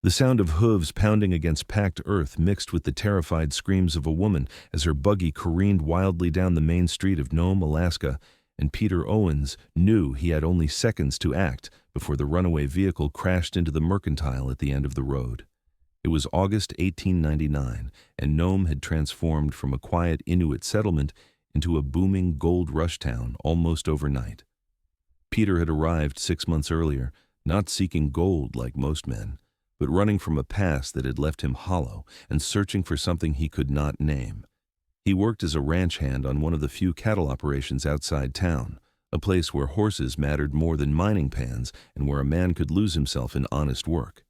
The sound of hooves pounding against packed earth mixed with the terrified screams of a woman as her buggy careened wildly down the main street of Nome, Alaska, and Peter Owens knew he had only seconds to act before the runaway vehicle crashed into the mercantile at the end of the road. It was August 1899, and Nome had transformed from a quiet Inuit settlement into a booming gold rush town almost overnight. Peter had arrived 6 months earlier, not seeking gold like most men, but running from a past that had left him hollow and searching for something he could not name. He worked as a ranch hand on one of the few cattle operations outside town, a place where horses mattered more than mining pans and where a man could lose himself in honest work.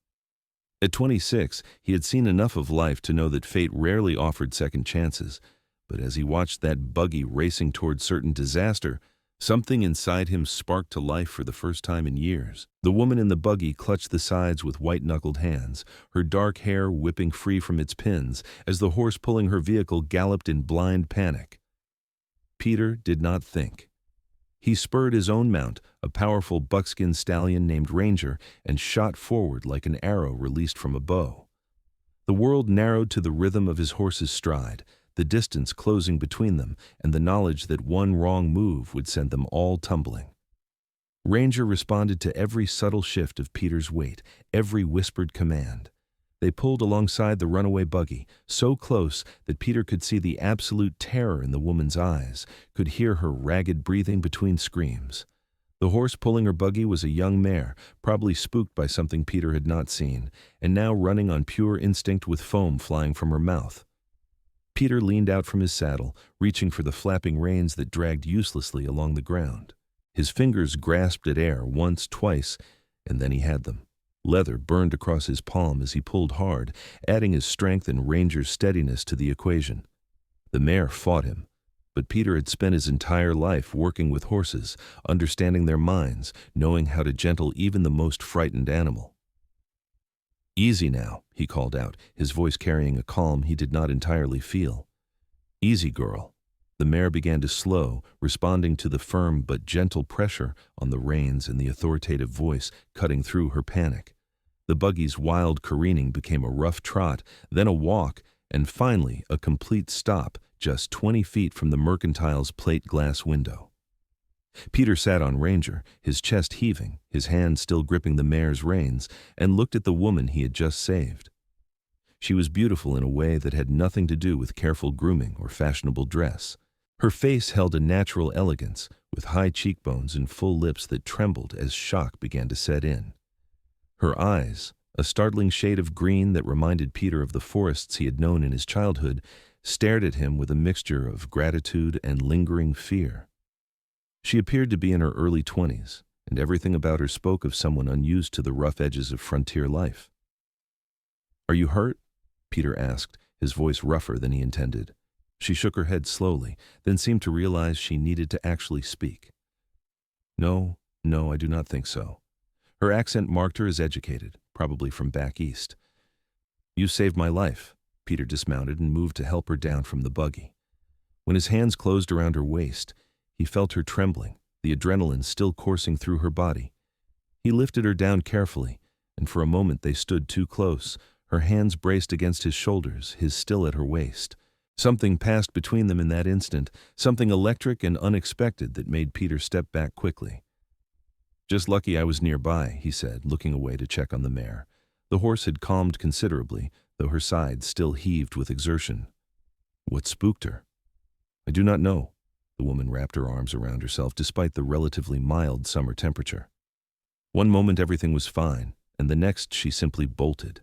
At 26, he had seen enough of life to know that fate rarely offered second chances, but as he watched that buggy racing toward certain disaster, something inside him sparked to life for the first time in years. The woman in the buggy clutched the sides with white-knuckled hands, her dark hair whipping free from its pins as the horse pulling her vehicle galloped in blind panic. Peter did not think. He spurred his own mount, a powerful buckskin stallion named Ranger, and shot forward like an arrow released from a bow. The world narrowed to the rhythm of his horse's stride, the distance closing between them, and the knowledge that one wrong move would send them all tumbling. Ranger responded to every subtle shift of Peter's weight, every whispered command. They pulled alongside the runaway buggy, so close that Peter could see the absolute terror in the woman's eyes, could hear her ragged breathing between screams. The horse pulling her buggy was a young mare, probably spooked by something Peter had not seen, and now running on pure instinct with foam flying from her mouth. Peter leaned out from his saddle, reaching for the flapping reins that dragged uselessly along the ground. His fingers grasped at air once, twice, and then he had them. Leather burned across his palm as he pulled hard, adding his strength and Ranger's steadiness to the equation. The mare fought him, but Peter had spent his entire life working with horses, understanding their minds, knowing how to gentle even the most frightened animal. "Easy now," he called out, his voice carrying a calm he did not entirely feel. "Easy, girl." The mare began to slow, responding to the firm but gentle pressure on the reins and the authoritative voice cutting through her panic. The buggy's wild careening became a rough trot, then a walk, and finally a complete stop just 20 feet from the mercantile's plate glass window. Peter sat on Ranger, his chest heaving, his hand still gripping the mare's reins, and looked at the woman he had just saved. She was beautiful in a way that had nothing to do with careful grooming or fashionable dress. Her face held a natural elegance, with high cheekbones and full lips that trembled as shock began to set in. Her eyes, a startling shade of green that reminded Peter of the forests he had known in his childhood, stared at him with a mixture of gratitude and lingering fear. She appeared to be in her early 20s, and everything about her spoke of someone unused to the rough edges of frontier life. "Are you hurt?" Peter asked, his voice rougher than he intended. She shook her head slowly, then seemed to realize she needed to actually speak. No, I do not think so." Her accent marked her as educated, probably from back east. "You saved my life." Peter dismounted and moved to help her down from the buggy. When his hands closed around her waist, he felt her trembling, the adrenaline still coursing through her body. He lifted her down carefully, and for a moment they stood too close, her hands braced against his shoulders, his still at her waist. Something passed between them in that instant, something electric and unexpected that made Peter step back quickly. "Just lucky I was nearby," he said, looking away to check on the mare. The horse had calmed considerably, though her sides still heaved with exertion. "What spooked her?" "I do not know." The woman wrapped her arms around herself despite the relatively mild summer temperature. "One moment everything was fine, and the next she simply bolted.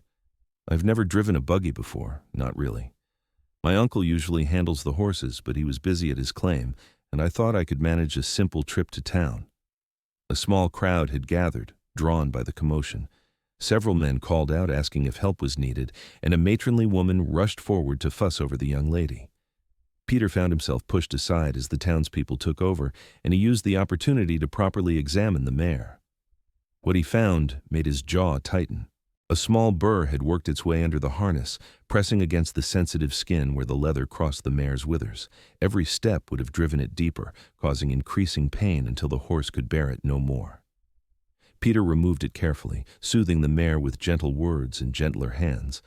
I've never driven a buggy before, not really. My uncle usually handles the horses, but he was busy at his claim, and I thought I could manage a simple trip to town." A small crowd had gathered, drawn by the commotion. Several men called out asking if help was needed, and a matronly woman rushed forward to fuss over the young lady. Peter found himself pushed aside as the townspeople took over, and he used the opportunity to properly examine the mare. What he found made his jaw tighten. A small burr had worked its way under the harness, pressing against the sensitive skin where the leather crossed the mare's withers. Every step would have driven it deeper, causing increasing pain until the horse could bear it no more. Peter removed it carefully, soothing the mare with gentle words and gentler hands.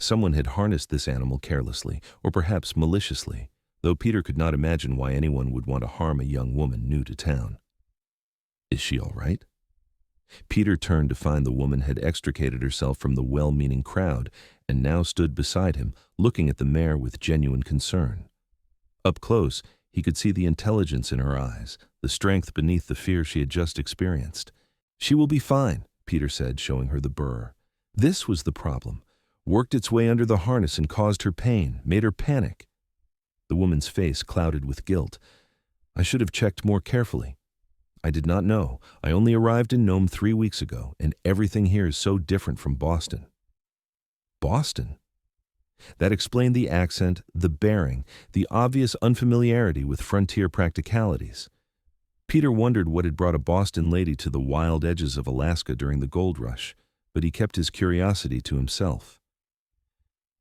Someone had harnessed this animal carelessly, or perhaps maliciously, though Peter could not imagine why anyone would want to harm a young woman new to town. "Is she all right?" Peter turned to find the woman had extricated herself from the well-meaning crowd and now stood beside him, looking at the mare with genuine concern. Up close, he could see the intelligence in her eyes, the strength beneath the fear she had just experienced. "She will be fine," Peter said, showing her the burr. This was the problem. Worked its way under the harness and caused her pain, made her panic. The woman's face clouded with guilt. "I should have checked more carefully. I did not know. I only arrived in Nome 3 weeks ago, and everything here is so different from Boston." Boston? That explained the accent, the bearing, the obvious unfamiliarity with frontier practicalities. Peter wondered what had brought a Boston lady to the wild edges of Alaska during the gold rush, but he kept his curiosity to himself.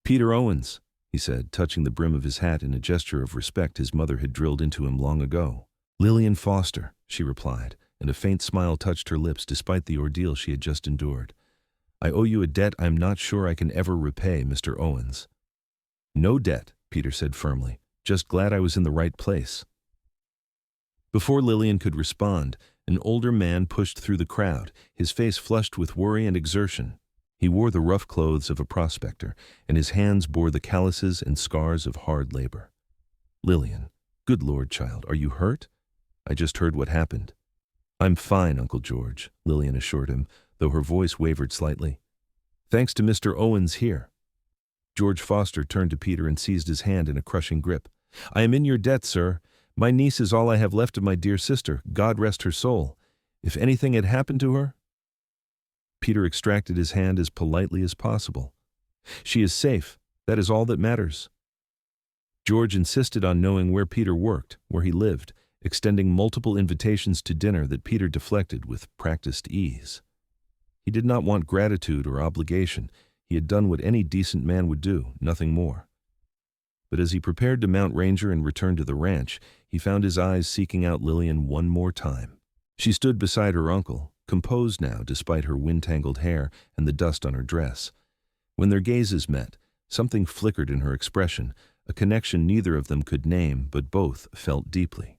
"Peter Owens," he said, touching the brim of his hat in a gesture of respect his mother had drilled into him long ago. "Lillian Foster," she replied, and a faint smile touched her lips despite the ordeal she had just endured. "I owe you a debt I'm not sure I can ever repay, Mr. Owens." "No debt," Peter said firmly. "Just glad I was in the right place." Before Lillian could respond, an older man pushed through the crowd, his face flushed with worry and exertion. He wore the rough clothes of a prospector, and his hands bore the calluses and scars of hard labor. "Lillian, good Lord, child, are you hurt? I just heard what happened." "I'm fine, Uncle George," Lillian assured him, though her voice wavered slightly. "Thanks to Mr. Owens here." George Foster turned to Peter and seized his hand in a crushing grip. "I am in your debt, sir. My niece is all I have left of my dear sister, God rest her soul. If anything had happened to her—" Peter extracted his hand as politely as possible. "She is safe. That is all that matters." George insisted on knowing where Peter worked, where he lived, extending multiple invitations to dinner that Peter deflected with practiced ease. He did not want gratitude or obligation. He had done what any decent man would do, nothing more. But as he prepared to mount Ranger and return to the ranch, he found his eyes seeking out Lillian one more time. She stood beside her uncle, composed now despite her wind-tangled hair and the dust on her dress. When their gazes met, something flickered in her expression, a connection neither of them could name, but both felt deeply.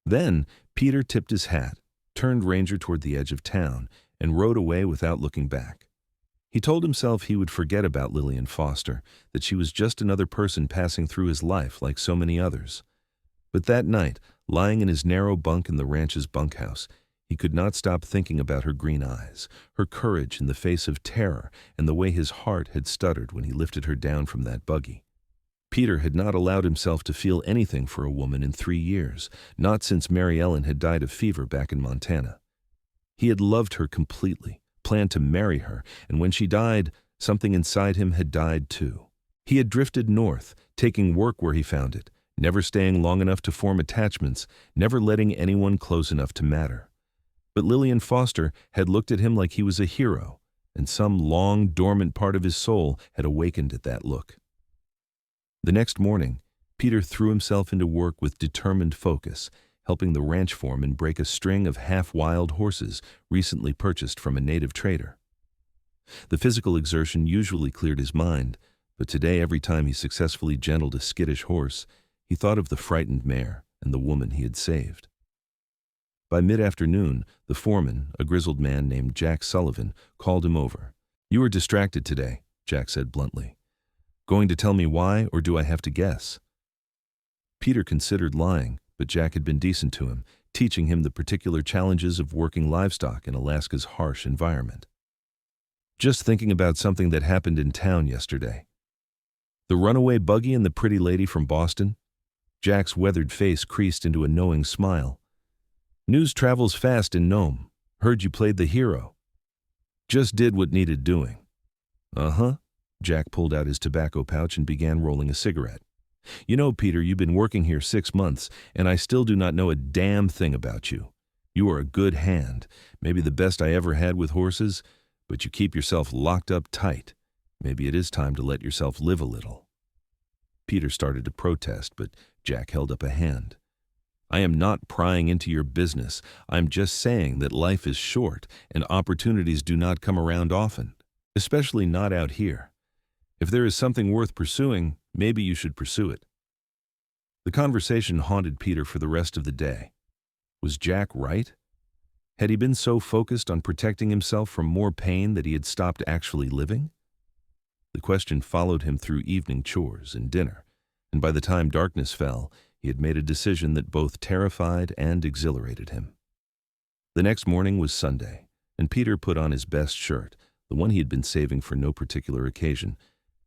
Then Peter tipped his hat, turned Ranger toward the edge of town, and rode away without looking back. He told himself he would forget about Lillian Foster, that she was just another person passing through his life like so many others. But that night, lying in his narrow bunk in the ranch's bunkhouse, he could not stop thinking about her green eyes, her courage in the face of terror, and the way his heart had stuttered when he lifted her down from that buggy. Peter had not allowed himself to feel anything for a woman in 3 years, not since Mary Ellen had died of fever back in Montana. He had loved her completely, planned to marry her, and when she died, something inside him had died too. He had drifted north, taking work where he found it, never staying long enough to form attachments, never letting anyone close enough to matter. But Lillian Foster had looked at him like he was a hero, and some long, dormant part of his soul had awakened at that look. The next morning, Peter threw himself into work with determined focus, helping the ranch foreman break a string of half-wild horses recently purchased from a native trader. The physical exertion usually cleared his mind, but today every time he successfully gentled a skittish horse, he thought of the frightened mare and the woman he had saved. By mid-afternoon, the foreman, a grizzled man named Jack Sullivan, called him over. "You were distracted today," Jack said bluntly. "Going to tell me why, or do I have to guess?" Peter considered lying, but Jack had been decent to him, teaching him the particular challenges of working livestock in Alaska's harsh environment. "Just thinking about something that happened in town yesterday." "The runaway buggy and the pretty lady from Boston?" Jack's weathered face creased into a knowing smile. "News travels fast in Nome. Heard you played the hero." "Just did what needed doing." "Uh-huh." Jack pulled out his tobacco pouch and began rolling a cigarette. "You know, Peter, you've been working here 6 months, and I still do not know a damn thing about you. You are a good hand, maybe the best I ever had with horses, but you keep yourself locked up tight. Maybe it is time to let yourself live a little." Peter started to protest, but Jack held up a hand. I am not prying into your business. I'm just saying that life is short and opportunities do not come around often, especially not out here. If there is something worth pursuing, maybe you should pursue it." The conversation haunted Peter for the rest of the day. Was Jack right? Had he been so focused on protecting himself from more pain that he had stopped actually living? The question followed him through evening chores and dinner, and by the time darkness fell, he had made a decision that both terrified and exhilarated him. The next morning was Sunday, and Peter put on his best shirt, the one he had been saving for no particular occasion,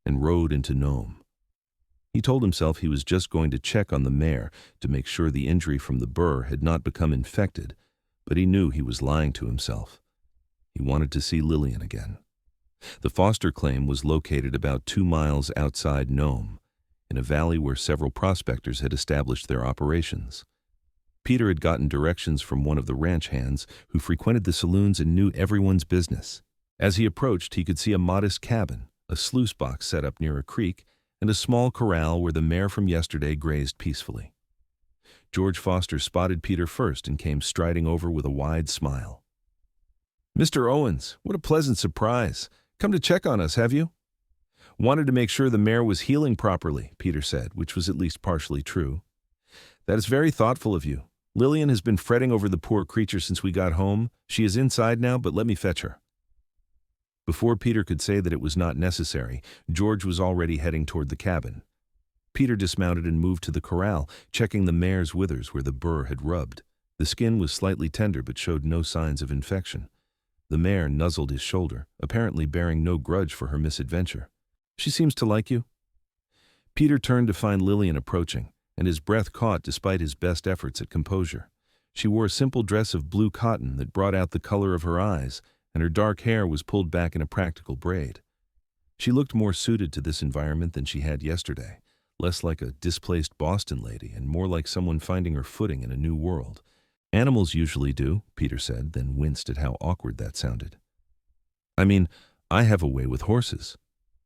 and rode into Nome. He told himself he was just going to check on the mare to make sure the injury from the burr had not become infected, but he knew he was lying to himself. He wanted to see Lillian again. The foster claim was located about 2 miles outside Nome, in a valley where several prospectors had established their operations. Peter had gotten directions from one of the ranch hands who frequented the saloons and knew everyone's business. As he approached, he could see a modest cabin, a sluice box set up near a creek, and a small corral where the mare from yesterday grazed peacefully. George Foster spotted Peter first and came striding over with a wide smile. "Mr. Owens, what a pleasant surprise. Come to check on us, have you?" "Wanted to make sure the mare was healing properly," Peter said, which was at least partially true. "That is very thoughtful of you. Lillian has been fretting over the poor creature since we got home. She is inside now, but let me fetch her." Before Peter could say that it was not necessary, George was already heading toward the cabin. Peter dismounted and moved to the corral, checking the mare's withers where the burr had rubbed. The skin was slightly tender but showed no signs of infection. The mare nuzzled his shoulder, apparently bearing no grudge for her misadventure. "She seems to like you." Peter turned to find Lillian approaching, and his breath caught despite his best efforts at composure. She wore a simple dress of blue cotton that brought out the color of her eyes, and her dark hair was pulled back in a practical braid. She looked more suited to this environment than she had yesterday, less like a displaced Boston lady and more like someone finding her footing in a new world. "Animals usually do," Peter said, then winced at how awkward that sounded. "I mean, I have a way with horses."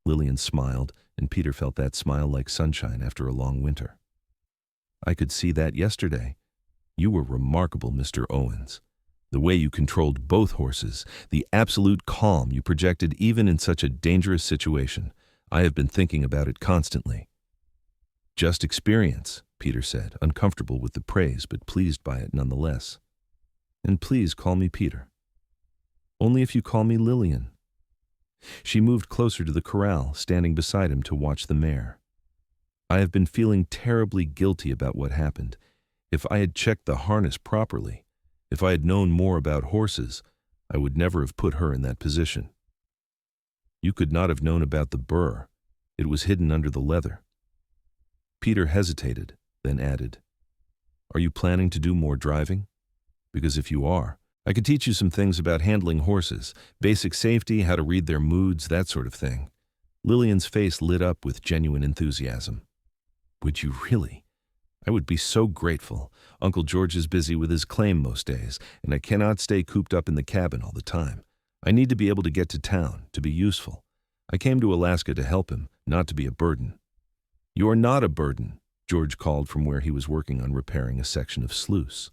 Lillian smiled, and Peter felt that smile like sunshine after a long winter. "I could see that yesterday. You were remarkable, Mr. Owens. The way you controlled both horses, the absolute calm you projected even in such a dangerous situation. I have been thinking about it constantly." "Just experience," Peter said, uncomfortable with the praise but pleased by it nonetheless. "And please call me Peter." "Only if you call me Lillian." She moved closer to the corral, standing beside him to watch the mare. "I have been feeling terribly guilty about what happened. If I had checked the harness properly, if I had known more about horses, I would never have put her in that position." "You could not have known about the burr. It was hidden under the leather." Peter hesitated, then added, "Are you planning to do more driving? Because if you are, I could teach you some things about handling horses, basic safety, how to read their moods, that sort of thing." Lillian's face lit up with genuine enthusiasm. "Would you really? I would be so grateful. Uncle George is busy with his claim most days, and I cannot stay cooped up in the cabin all the time. I need to be able to get to town, to be useful. I came to Alaska to help him, not to be a burden." "You're not a burden," George called from where he was working on repairing a section of sluice.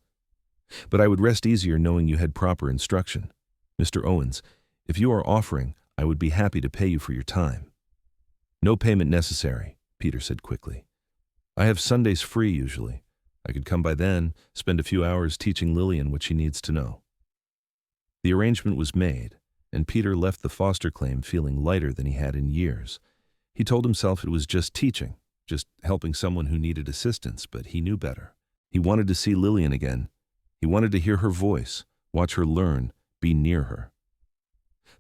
"But I would rest easier knowing you had proper instruction. Mr. Owens, if you are offering, I would be happy to pay you for your time." "No payment necessary," Peter said quickly. "I have Sundays free usually. I could come by then, spend a few hours teaching Lillian what she needs to know." The arrangement was made, and Peter left the foster claim feeling lighter than he had in years. He told himself it was just teaching, just helping someone who needed assistance, but he knew better. He wanted to see Lillian again. He wanted to hear her voice, watch her learn, be near her.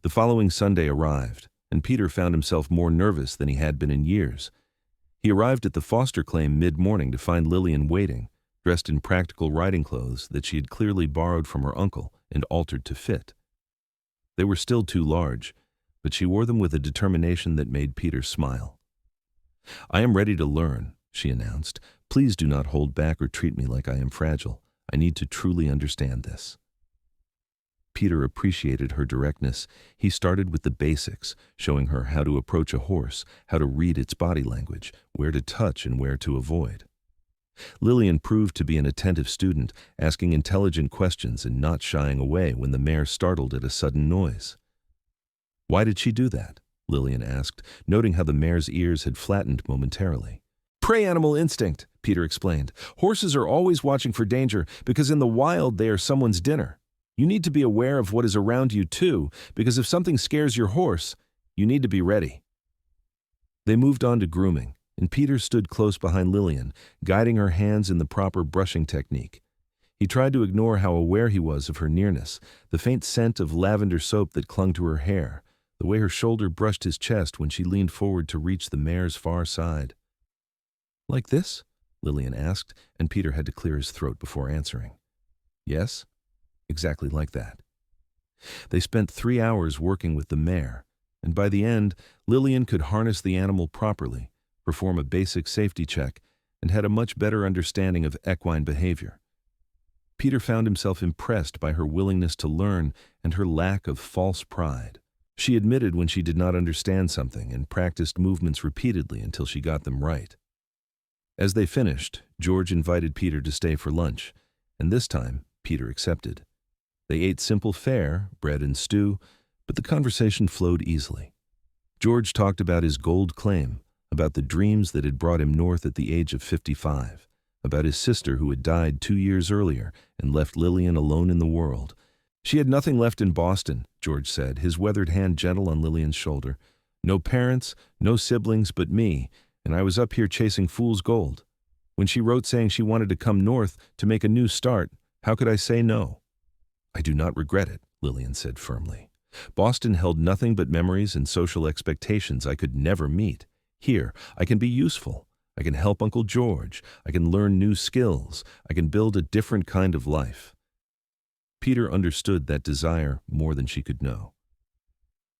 The following Sunday arrived, and Peter found himself more nervous than he had been in years. He arrived at the foster claim mid-morning to find Lillian waiting, dressed in practical riding clothes that she had clearly borrowed from her uncle and altered to fit. They were still too large, but she wore them with a determination that made Peter smile. "I am ready to learn," she announced. "Please do not hold back or treat me like I am fragile. I need to truly understand this." Peter appreciated her directness. He started with the basics, showing her how to approach a horse, how to read its body language, where to touch and where to avoid. Lillian proved to be an attentive student, asking intelligent questions and not shying away when the mare startled at a sudden noise. "Why did she do that?" Lillian asked, noting how the mare's ears had flattened momentarily. "Prey animal instinct," Peter explained. "Horses are always watching for danger because in the wild they are someone's dinner. You need to be aware of what is around you too, because if something scares your horse, you need to be ready." They moved on to grooming, and Peter stood close behind Lillian, guiding her hands in the proper brushing technique. He tried to ignore how aware he was of her nearness, the faint scent of lavender soap that clung to her hair, the way her shoulder brushed his chest when she leaned forward to reach the mare's far side. "Like this?" Lillian asked, and Peter had to clear his throat before answering. "Yes, exactly like that." They spent 3 hours working with the mare, and by the end, Lillian could harness the animal properly, perform a basic safety check, and had a much better understanding of equine behavior. Peter found himself impressed by her willingness to learn and her lack of false pride. She admitted when she did not understand something and practiced movements repeatedly until she got them right. As they finished, George invited Peter to stay for lunch, and this time, Peter accepted. They ate simple fare, bread and stew, but the conversation flowed easily. George talked about his gold claim, about the dreams that had brought him north at the age of 55, about his sister who had died 2 years earlier and left Lillian alone in the world. "She had nothing left in Boston," George said, his weathered hand gentle on Lillian's shoulder. "No parents, no siblings but me, and I was up here chasing fool's gold. When she wrote saying she wanted to come north to make a new start, how could I say no?" "I do not regret it," Lillian said firmly. "Boston held nothing but memories and social expectations I could never meet. Here, I can be useful. I can help Uncle George. I can learn new skills. I can build a different kind of life." Peter understood that desire more than she could know.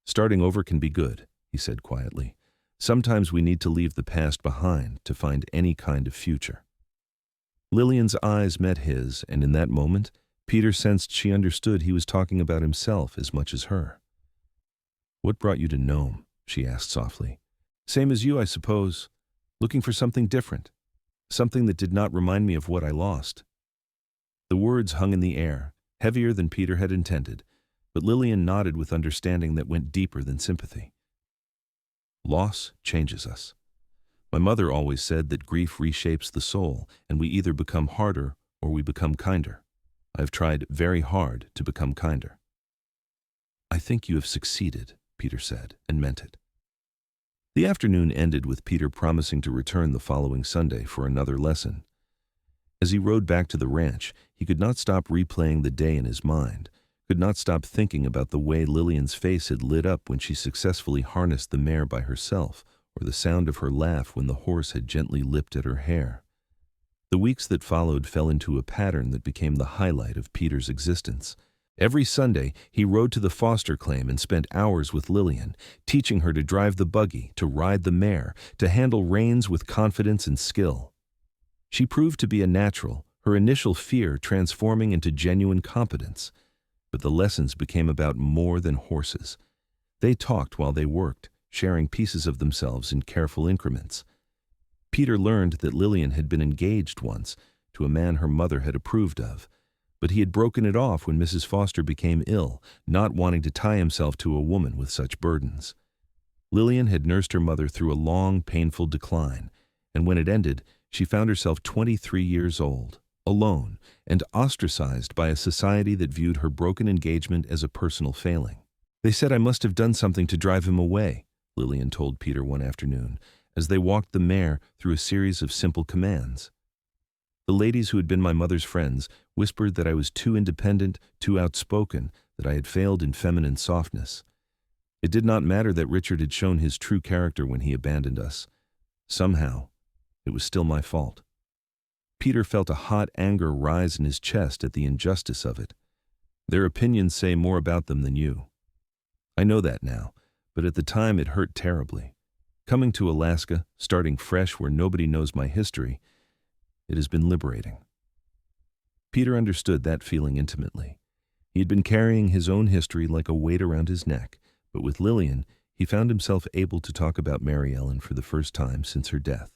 "Starting over can be good," he said quietly. "Sometimes we need to leave the past behind to find any kind of future." Lillian's eyes met his, and in that moment, Peter sensed she understood he was talking about himself as much as her. "What brought you to Nome?" she asked softly. "Same as you, I suppose. Looking for something different. Something that did not remind me of what I lost." The words hung in the air, heavier than Peter had intended, but Lillian nodded with understanding that went deeper than sympathy. "Loss changes us. My mother always said that grief reshapes the soul, and we either become harder or we become kinder. I've tried very hard to become kinder." "I think you have succeeded," Peter said, and meant it. The afternoon ended with Peter promising to return the following Sunday for another lesson. As he rode back to the ranch, he could not stop replaying the day in his mind, could not stop thinking about the way Lillian's face had lit up when she successfully harnessed the mare by herself, or the sound of her laugh when the horse had gently lipped at her hair. The weeks that followed fell into a pattern that became the highlight of Peter's existence. Every Sunday, he rode to the foster claim and spent hours with Lillian, teaching her to drive the buggy, to ride the mare, to handle reins with confidence and skill. She proved to be a natural, her initial fear transforming into genuine competence. But the lessons became about more than horses. They talked while they worked, sharing pieces of themselves in careful increments. Peter learned that Lillian had been engaged once to a man her mother had approved of, but he had broken it off when Mrs. Foster became ill, not wanting to tie himself to a woman with such burdens. Lillian had nursed her mother through a long, painful decline, and when it ended, she found herself 23 years old, alone, and ostracized by a society that viewed her broken engagement as a personal failing. "They said I must have done something to drive him away," Lillian told Peter one afternoon, as they walked the mare through a series of simple commands. "The ladies who had been my mother's friends whispered that I was too independent, too outspoken, that I had failed in feminine softness. It did not matter that Richard had shown his true character when he abandoned us. Somehow, it was still my fault." Peter felt a hot anger rise in his chest at the injustice of it. "Their opinions say more about them than you. I know that now, but at the time it hurt terribly. Coming to Alaska, starting fresh where nobody knows my history, it has been liberating." Peter understood that feeling intimately. He had been carrying his own history like a weight around his neck, but with Lillian, he found himself able to talk about Mary Ellen for the first time since her death.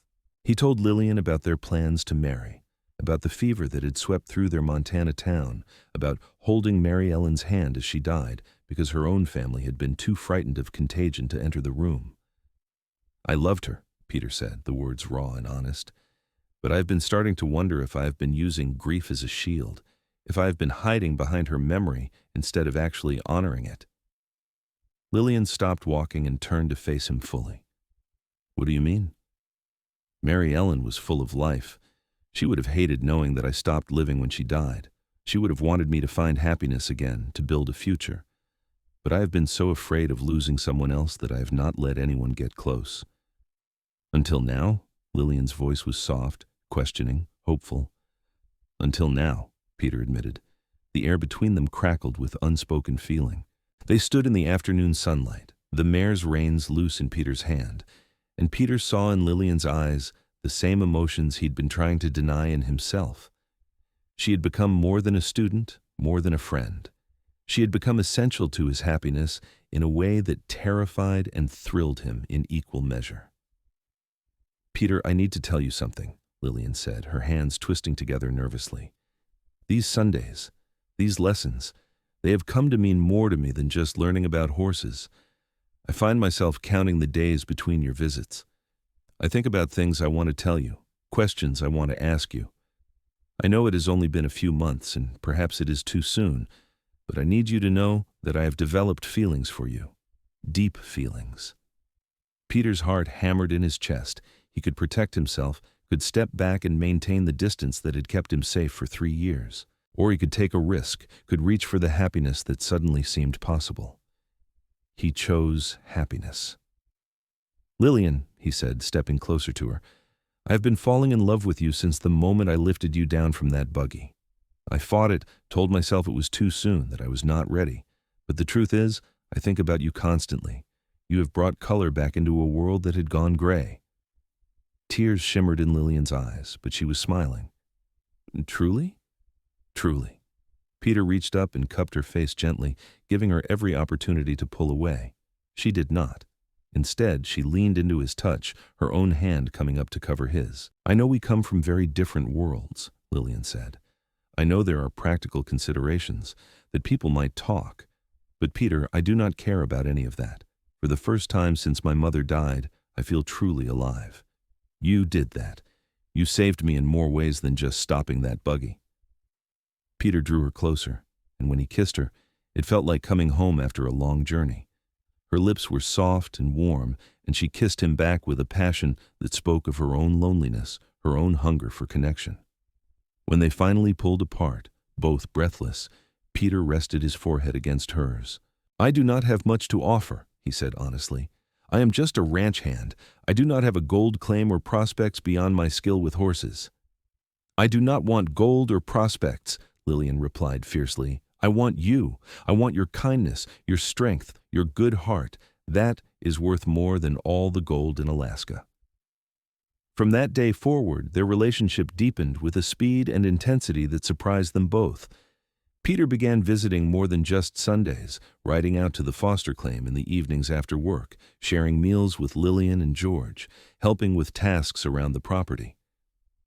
He told Lillian about their plans to marry, about the fever that had swept through their Montana town, about holding Mary Ellen's hand as she died because her own family had been too frightened of contagion to enter the room. "I loved her," Peter said, the words raw and honest. "But I've been starting to wonder if I've been using grief as a shield, if I've been hiding behind her memory instead of actually honoring it." Lillian stopped walking and turned to face him fully. "What do you mean?" "Mary Ellen was full of life. She would have hated knowing that I stopped living when she died. She would have wanted me to find happiness again, to build a future. But I have been so afraid of losing someone else that I have not let anyone get close." "Until now?" Lillian's voice was soft, questioning, hopeful. "Until now," Peter admitted. The air between them crackled with unspoken feeling. They stood in the afternoon sunlight, the mare's reins loose in Peter's hand, and Peter saw in Lillian's eyes the same emotions he'd been trying to deny in himself. She had become more than a student, more than a friend. She had become essential to his happiness in a way that terrified and thrilled him in equal measure. "Peter, I need to tell you something," Lillian said, her hands twisting together nervously. "These Sundays, these lessons, they have come to mean more to me than just learning about horses. I find myself counting the days between your visits. I think about things I want to tell you, questions I want to ask you. I know it has only been a few months, and perhaps it is too soon, but I need you to know that I have developed feelings for you. Deep feelings." Peter's heart hammered in his chest. He could protect himself, could step back and maintain the distance that had kept him safe for 3 years. Or he could take a risk, could reach for the happiness that suddenly seemed possible. He chose happiness. "Lillian," he said, stepping closer to her, "I have been falling in love with you since the moment I lifted you down from that buggy. I fought it, told myself it was too soon, that I was not ready. But the truth is, I think about you constantly. You have brought color back into a world that had gone gray." Tears shimmered in Lillian's eyes, but she was smiling. "Truly?" "Truly." Peter reached up and cupped her face gently, giving her every opportunity to pull away. She did not. Instead, she leaned into his touch, her own hand coming up to cover his. "I know we come from very different worlds," Lillian said. "I know there are practical considerations, that people might talk. But Peter, I do not care about any of that. For the first time since my mother died, I feel truly alive. You did that. You saved me in more ways than just stopping that buggy." Peter drew her closer, and when he kissed her, it felt like coming home after a long journey. Her lips were soft and warm, and she kissed him back with a passion that spoke of her own loneliness, her own hunger for connection. When they finally pulled apart, both breathless, Peter rested his forehead against hers. "I do not have much to offer," he said honestly. "I am just a ranch hand. I do not have a gold claim or prospects beyond my skill with horses." "I do not want gold or prospects," Lillian replied fiercely. "I want you. I want your kindness, your strength, your good heart. That is worth more than all the gold in Alaska." From that day forward, their relationship deepened with a speed and intensity that surprised them both. Peter began visiting more than just Sundays, riding out to the foster claim in the evenings after work, sharing meals with Lillian and George, helping with tasks around the property.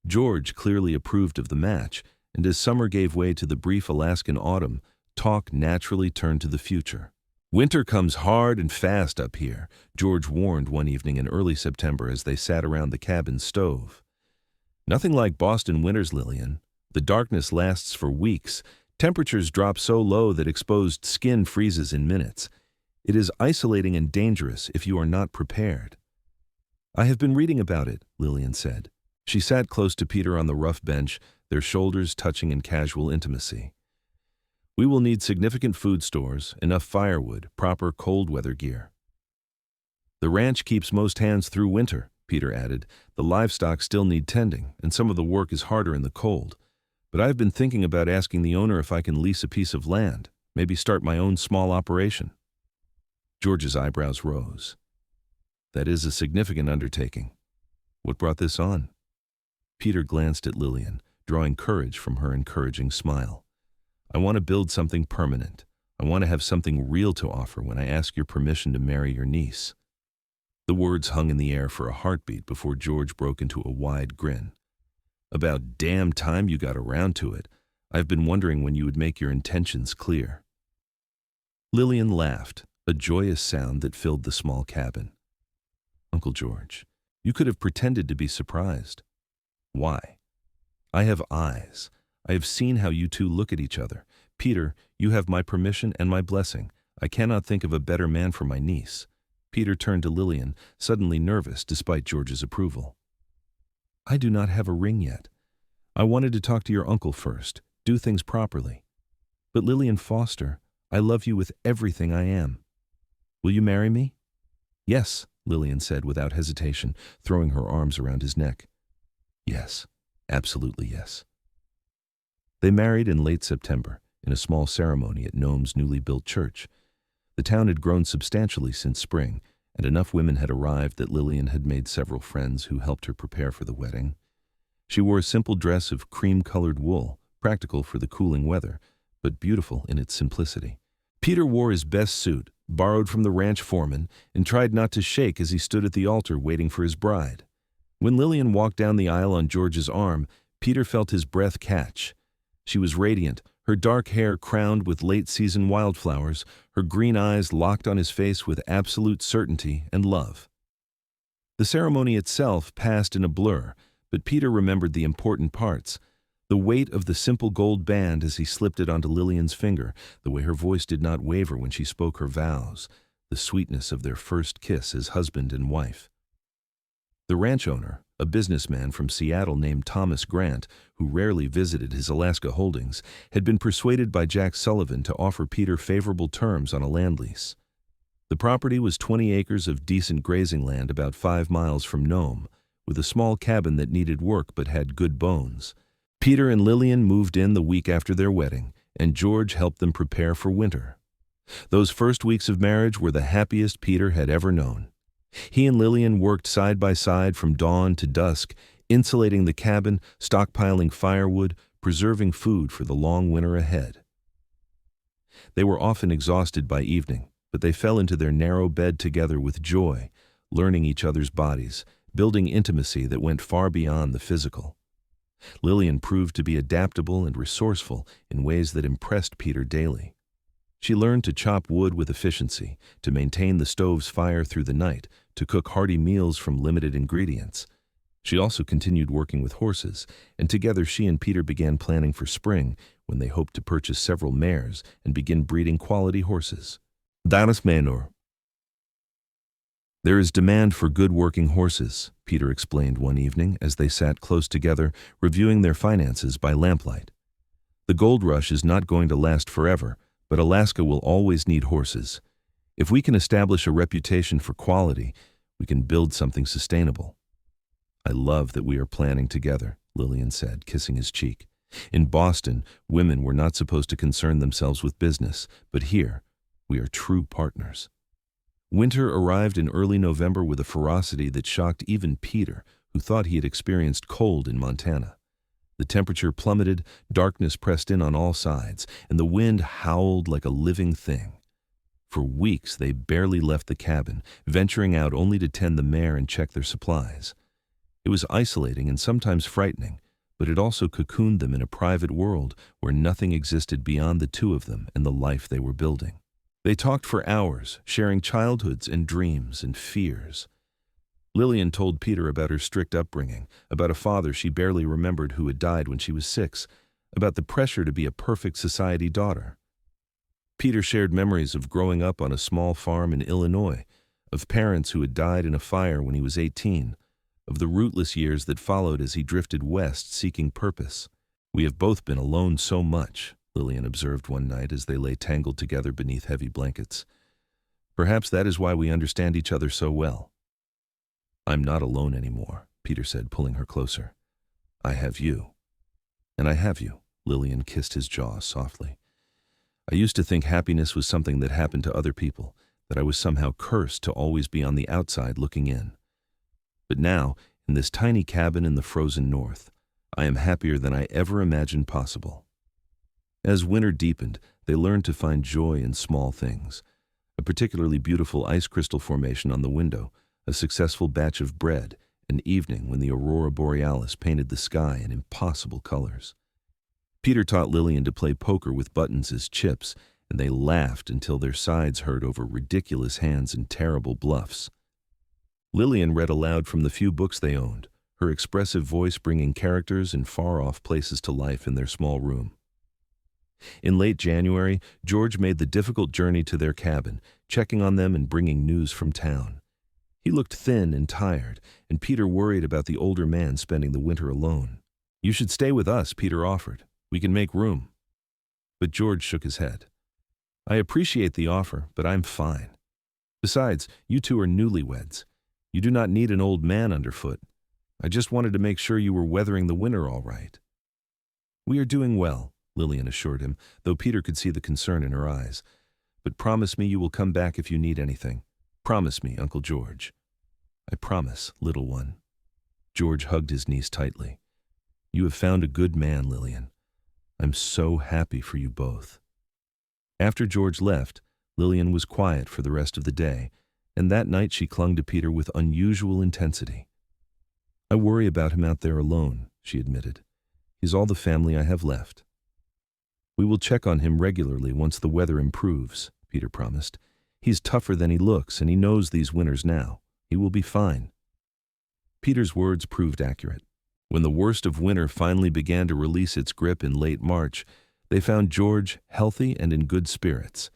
George clearly approved of the match, and as summer gave way to the brief Alaskan autumn, talk naturally turned to the future. "Winter comes hard and fast up here," George warned one evening in early September as they sat around the cabin stove. "Nothing like Boston winters, Lillian. The darkness lasts for weeks. Temperatures drop so low that exposed skin freezes in minutes. It is isolating and dangerous if you are not prepared." "I have been reading about it," Lillian said. She sat close to Peter on the rough bench, their shoulders touching in casual intimacy. "We will need significant food stores, enough firewood, proper cold weather gear." "The ranch keeps most hands through winter," Peter added. "The livestock still need tending, and some of the work is harder in the cold. But I've been thinking about asking the owner if I can lease a piece of land, maybe start my own small operation." George's eyebrows rose. "That is a significant undertaking. What brought this on?" Peter glanced at Lillian, drawing courage from her encouraging smile. "I want to build something permanent. I want to have something real to offer when I ask your permission to marry your niece." The words hung in the air for a heartbeat before George broke into a wide grin. "About damn time you got around to it. I've been wondering when you would make your intentions clear." Lillian laughed, a joyous sound that filled the small cabin. "Uncle George, you could have pretended to be surprised." "Why?" "I have eyes. I have seen how you two look at each other. Peter, you have my permission and my blessing. I cannot think of a better man for my niece." Peter turned to Lillian, suddenly nervous despite George's approval. "I do not have a ring yet. I wanted to talk to your uncle first, do things properly. But Lillian Foster, I love you with everything I am. Will you marry me?" "Yes," Lillian said without hesitation, throwing her arms around his neck. "Yes, absolutely yes." They married in late September, in a small ceremony at Nome's newly built church. The town had grown substantially since spring, and enough women had arrived that Lillian had made several friends who helped her prepare for the wedding. She wore a simple dress of cream-colored wool, practical for the cooling weather, but beautiful in its simplicity. Peter wore his best suit, borrowed from the ranch foreman, and tried not to shake as he stood at the altar waiting for his bride. When Lillian walked down the aisle on George's arm, Peter felt his breath catch. She was radiant, her dark hair crowned with late-season wildflowers, her green eyes locked on his face with absolute certainty and love. The ceremony itself passed in a blur, but Peter remembered the important parts. The weight of the simple gold band as he slipped it onto Lillian's finger, the way her voice did not waver when she spoke her vows, the sweetness of their first kiss as husband and wife. The ranch owner, a businessman from Seattle named Thomas Grant, who rarely visited his Alaska holdings, had been persuaded by Jack Sullivan to offer Peter favorable terms on a land lease. The property was 20 acres of decent grazing land about 5 miles from Nome, with a small cabin that needed work but had good bones. Peter and Lillian moved in the week after their wedding, and George helped them prepare for winter. Those first weeks of marriage were the happiest Peter had ever known. He and Lillian worked side by side from dawn to dusk, insulating the cabin, stockpiling firewood, preserving food for the long winter ahead. They were often exhausted by evening, but they fell into their narrow bed together with joy, learning each other's bodies, building intimacy that went far beyond the physical. Lillian proved to be adaptable and resourceful in ways that impressed Peter daily. She learned to chop wood with efficiency, to maintain the stove's fire through the night, to cook hearty meals from limited ingredients. She also continued working with horses, and together she and Peter began planning for spring, when they hoped to purchase several mares and begin breeding quality horses. Danas menor. "There is demand for good working horses," Peter explained one evening as they sat close together, reviewing their finances by lamplight. "The gold rush is not going to last forever, but Alaska will always need horses. If we can establish a reputation for quality, we can build something sustainable." "I love that we are planning together," Lillian said, kissing his cheek. "In Boston, women were not supposed to concern themselves with business, but here, we are true partners." Winter arrived in early November with a ferocity that shocked even Peter, who thought he had experienced cold in Montana. The temperature plummeted, darkness pressed in on all sides, and the wind howled like a living thing. For weeks they barely left the cabin, venturing out only to tend the mare and check their supplies. It was isolating and sometimes frightening, but it also cocooned them in a private world where nothing existed beyond the two of them and the life they were building. They talked for hours, sharing childhoods and dreams and fears. Lillian told Peter about her strict upbringing, about a father she barely remembered who had died when she was 6, about the pressure to be a perfect society daughter. Peter shared memories of growing up on a small farm in Illinois, of parents who had died in a fire when he was 18, of the rootless years that followed as he drifted west seeking purpose. "We have both been alone so much," Lillian observed one night as they lay tangled together beneath heavy blankets. "Perhaps that is why we understand each other so well." "I'm not alone anymore," Peter said, pulling her closer. "I have you." "And I have you," Lillian kissed his jaw softly. "I used to think happiness was something that happened to other people, that I was somehow cursed to always be on the outside looking in. But now, in this tiny cabin in the frozen north, I am happier than I ever imagined possible." As winter deepened, they learned to find joy in small things. A particularly beautiful ice crystal formation on the window, a successful batch of bread, an evening when the aurora borealis painted the sky in impossible colors. Peter taught Lillian to play poker with buttons as chips, and they laughed until their sides hurt over ridiculous hands and terrible bluffs. Lillian read aloud from the few books they owned, her expressive voice bringing characters in far-off places to life in their small room. In late January, George made the difficult journey to their cabin, checking on them and bringing news from town. He looked thin and tired, and Peter worried about the older man spending the winter alone. "You should stay with us," Peter offered. "We can make room." But George shook his head. "I appreciate the offer, but I'm fine. Besides, you two are newlyweds. You do not need an old man underfoot. I just wanted to make sure you were weathering the winter all right." "We are doing well," Lillian assured him, though Peter could see the concern in her eyes. "But promise me you will come back if you need anything. Promise me, Uncle George." "I promise, little one." George hugged his niece tightly. "You have found a good man, Lillian. I'm so happy for you both." After George left, Lillian was quiet for the rest of the day, and that night she clung to Peter with unusual intensity. "I worry about him out there alone," she admitted. "He's all the family I have left." "We will check on him regularly once the weather improves," Peter promised. "He's tougher than he looks, and he knows these winters now. He will be fine." Peter's words proved accurate. When the worst of winter finally began to release its grip in late March, they found George healthy and in good spirits.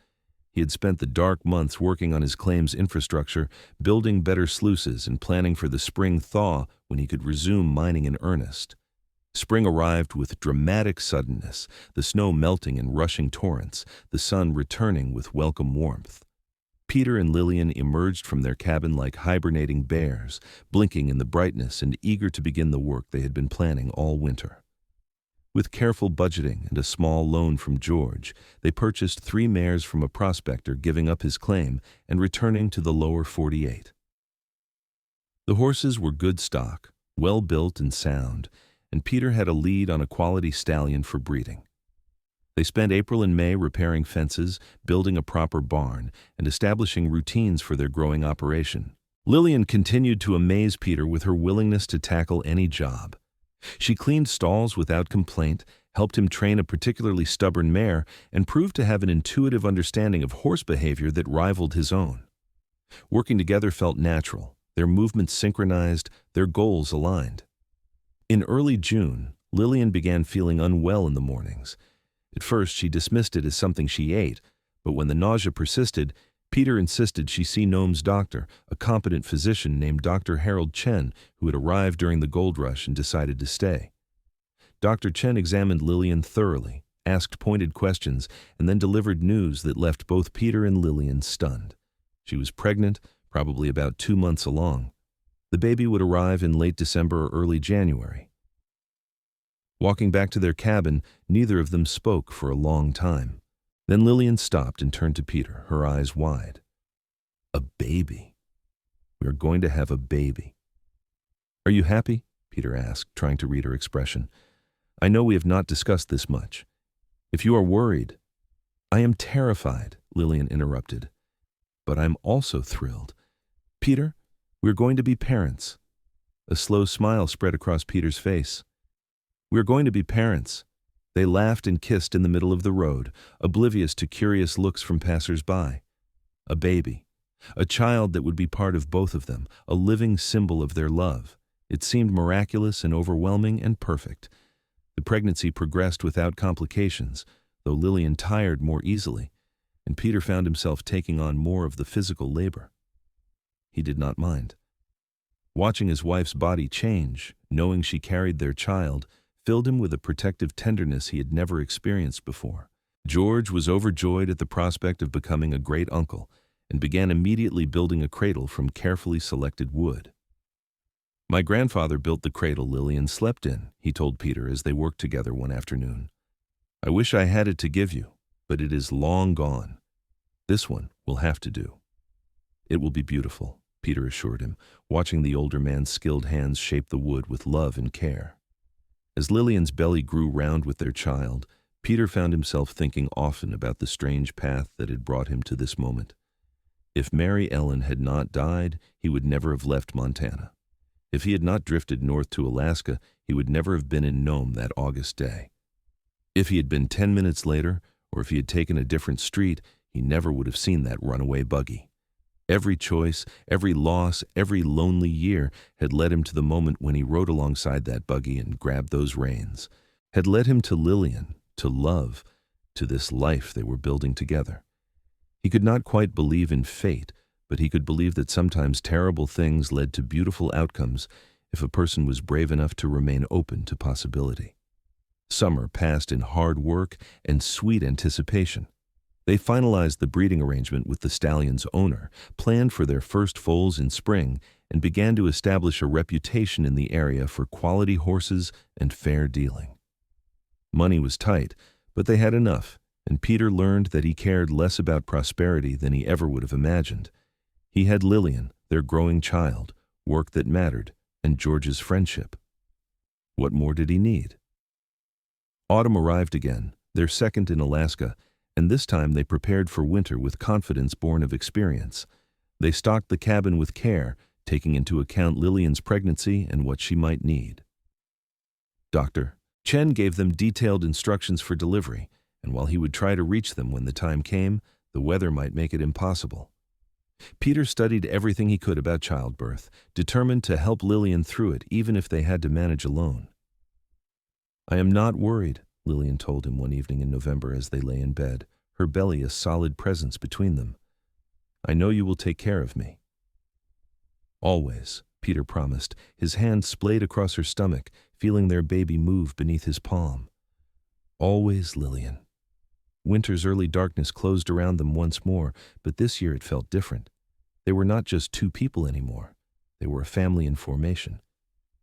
He had spent the dark months working on his claim's infrastructure, building better sluices and planning for the spring thaw when he could resume mining in earnest. Spring arrived with dramatic suddenness, the snow melting in rushing torrents, the sun returning with welcome warmth. Peter and Lillian emerged from their cabin like hibernating bears, blinking in the brightness and eager to begin the work they had been planning all winter. With careful budgeting and a small loan from George, they purchased 3 mares from a prospector giving up his claim and returning to the lower 48. The horses were good stock, well built and sound, and Peter had a lead on a quality stallion for breeding. They spent April and May repairing fences, building a proper barn, and establishing routines for their growing operation. Lillian continued to amaze Peter with her willingness to tackle any job. She cleaned stalls without complaint, helped him train a particularly stubborn mare, and proved to have an intuitive understanding of horse behavior that rivaled his own. Working together felt natural, their movements synchronized, their goals aligned. In early June, Lillian began feeling unwell in the mornings. At first, she dismissed it as something she ate, but when the nausea persisted, Peter insisted she see Nome's doctor, a competent physician named Dr. Harold Chen, who had arrived during the gold rush and decided to stay. Dr. Chen examined Lillian thoroughly, asked pointed questions, and then delivered news that left both Peter and Lillian stunned. She was pregnant, probably about 2 months along. The baby would arrive in late December or early January. Walking back to their cabin, neither of them spoke for a long time. Then Lillian stopped and turned to Peter, her eyes wide. "A baby. We are going to have a baby." "Are you happy?" Peter asked, trying to read her expression. "I know we have not discussed this much. If you are worried—" "I am terrified," Lillian interrupted. "But I'm also thrilled. Peter, we're going to be parents." A slow smile spread across Peter's face. "We're going to be parents." They laughed and kissed in the middle of the road, oblivious to curious looks from passers-by. A baby. A child that would be part of both of them, a living symbol of their love. It seemed miraculous and overwhelming and perfect. The pregnancy progressed without complications, though Lillian tired more easily, and Peter found himself taking on more of the physical labor. He did not mind. Watching his wife's body change, knowing she carried their child, filled him with a protective tenderness he had never experienced before. George was overjoyed at the prospect of becoming a great uncle and began immediately building a cradle from carefully selected wood. "My grandfather built the cradle Lillian slept in," he told Peter as they worked together one afternoon. "I wish I had it to give you, but it is long gone. This one will have to do." "It will be beautiful," Peter assured him, watching the older man's skilled hands shape the wood with love and care. As Lillian's belly grew round with their child, Peter found himself thinking often about the strange path that had brought him to this moment. If Mary Ellen had not died, he would never have left Montana. If he had not drifted north to Alaska, he would never have been in Nome that August day. If he had been 10 minutes later, or if he had taken a different street, he never would have seen that runaway buggy. Every choice, every loss, every lonely year had led him to the moment when he rode alongside that buggy and grabbed those reins, had led him to Lillian, to love, to this life they were building together. He could not quite believe in fate, but he could believe that sometimes terrible things led to beautiful outcomes if a person was brave enough to remain open to possibility. Summer passed in hard work and sweet anticipation. They finalized the breeding arrangement with the stallion's owner, planned for their first foals in spring, and began to establish a reputation in the area for quality horses and fair dealing. Money was tight, but they had enough, and Peter learned that he cared less about prosperity than he ever would have imagined. He had Lillian, their growing child, work that mattered, and George's friendship. What more did he need? Autumn arrived again, their second in Alaska, and this time they prepared for winter with confidence born of experience. They stocked the cabin with care, taking into account Lillian's pregnancy and what she might need. Dr. Chen gave them detailed instructions for delivery, and while he would try to reach them when the time came, the weather might make it impossible. Peter studied everything he could about childbirth, determined to help Lillian through it even if they had to manage alone. "I am not worried," Lillian told him one evening in November as they lay in bed, her belly a solid presence between them. "I know you will take care of me." "Always," Peter promised, his hand splayed across her stomach, feeling their baby move beneath his palm. "Always, Lillian." Winter's early darkness closed around them once more, but this year it felt different. They were not just two people anymore. They were a family in formation.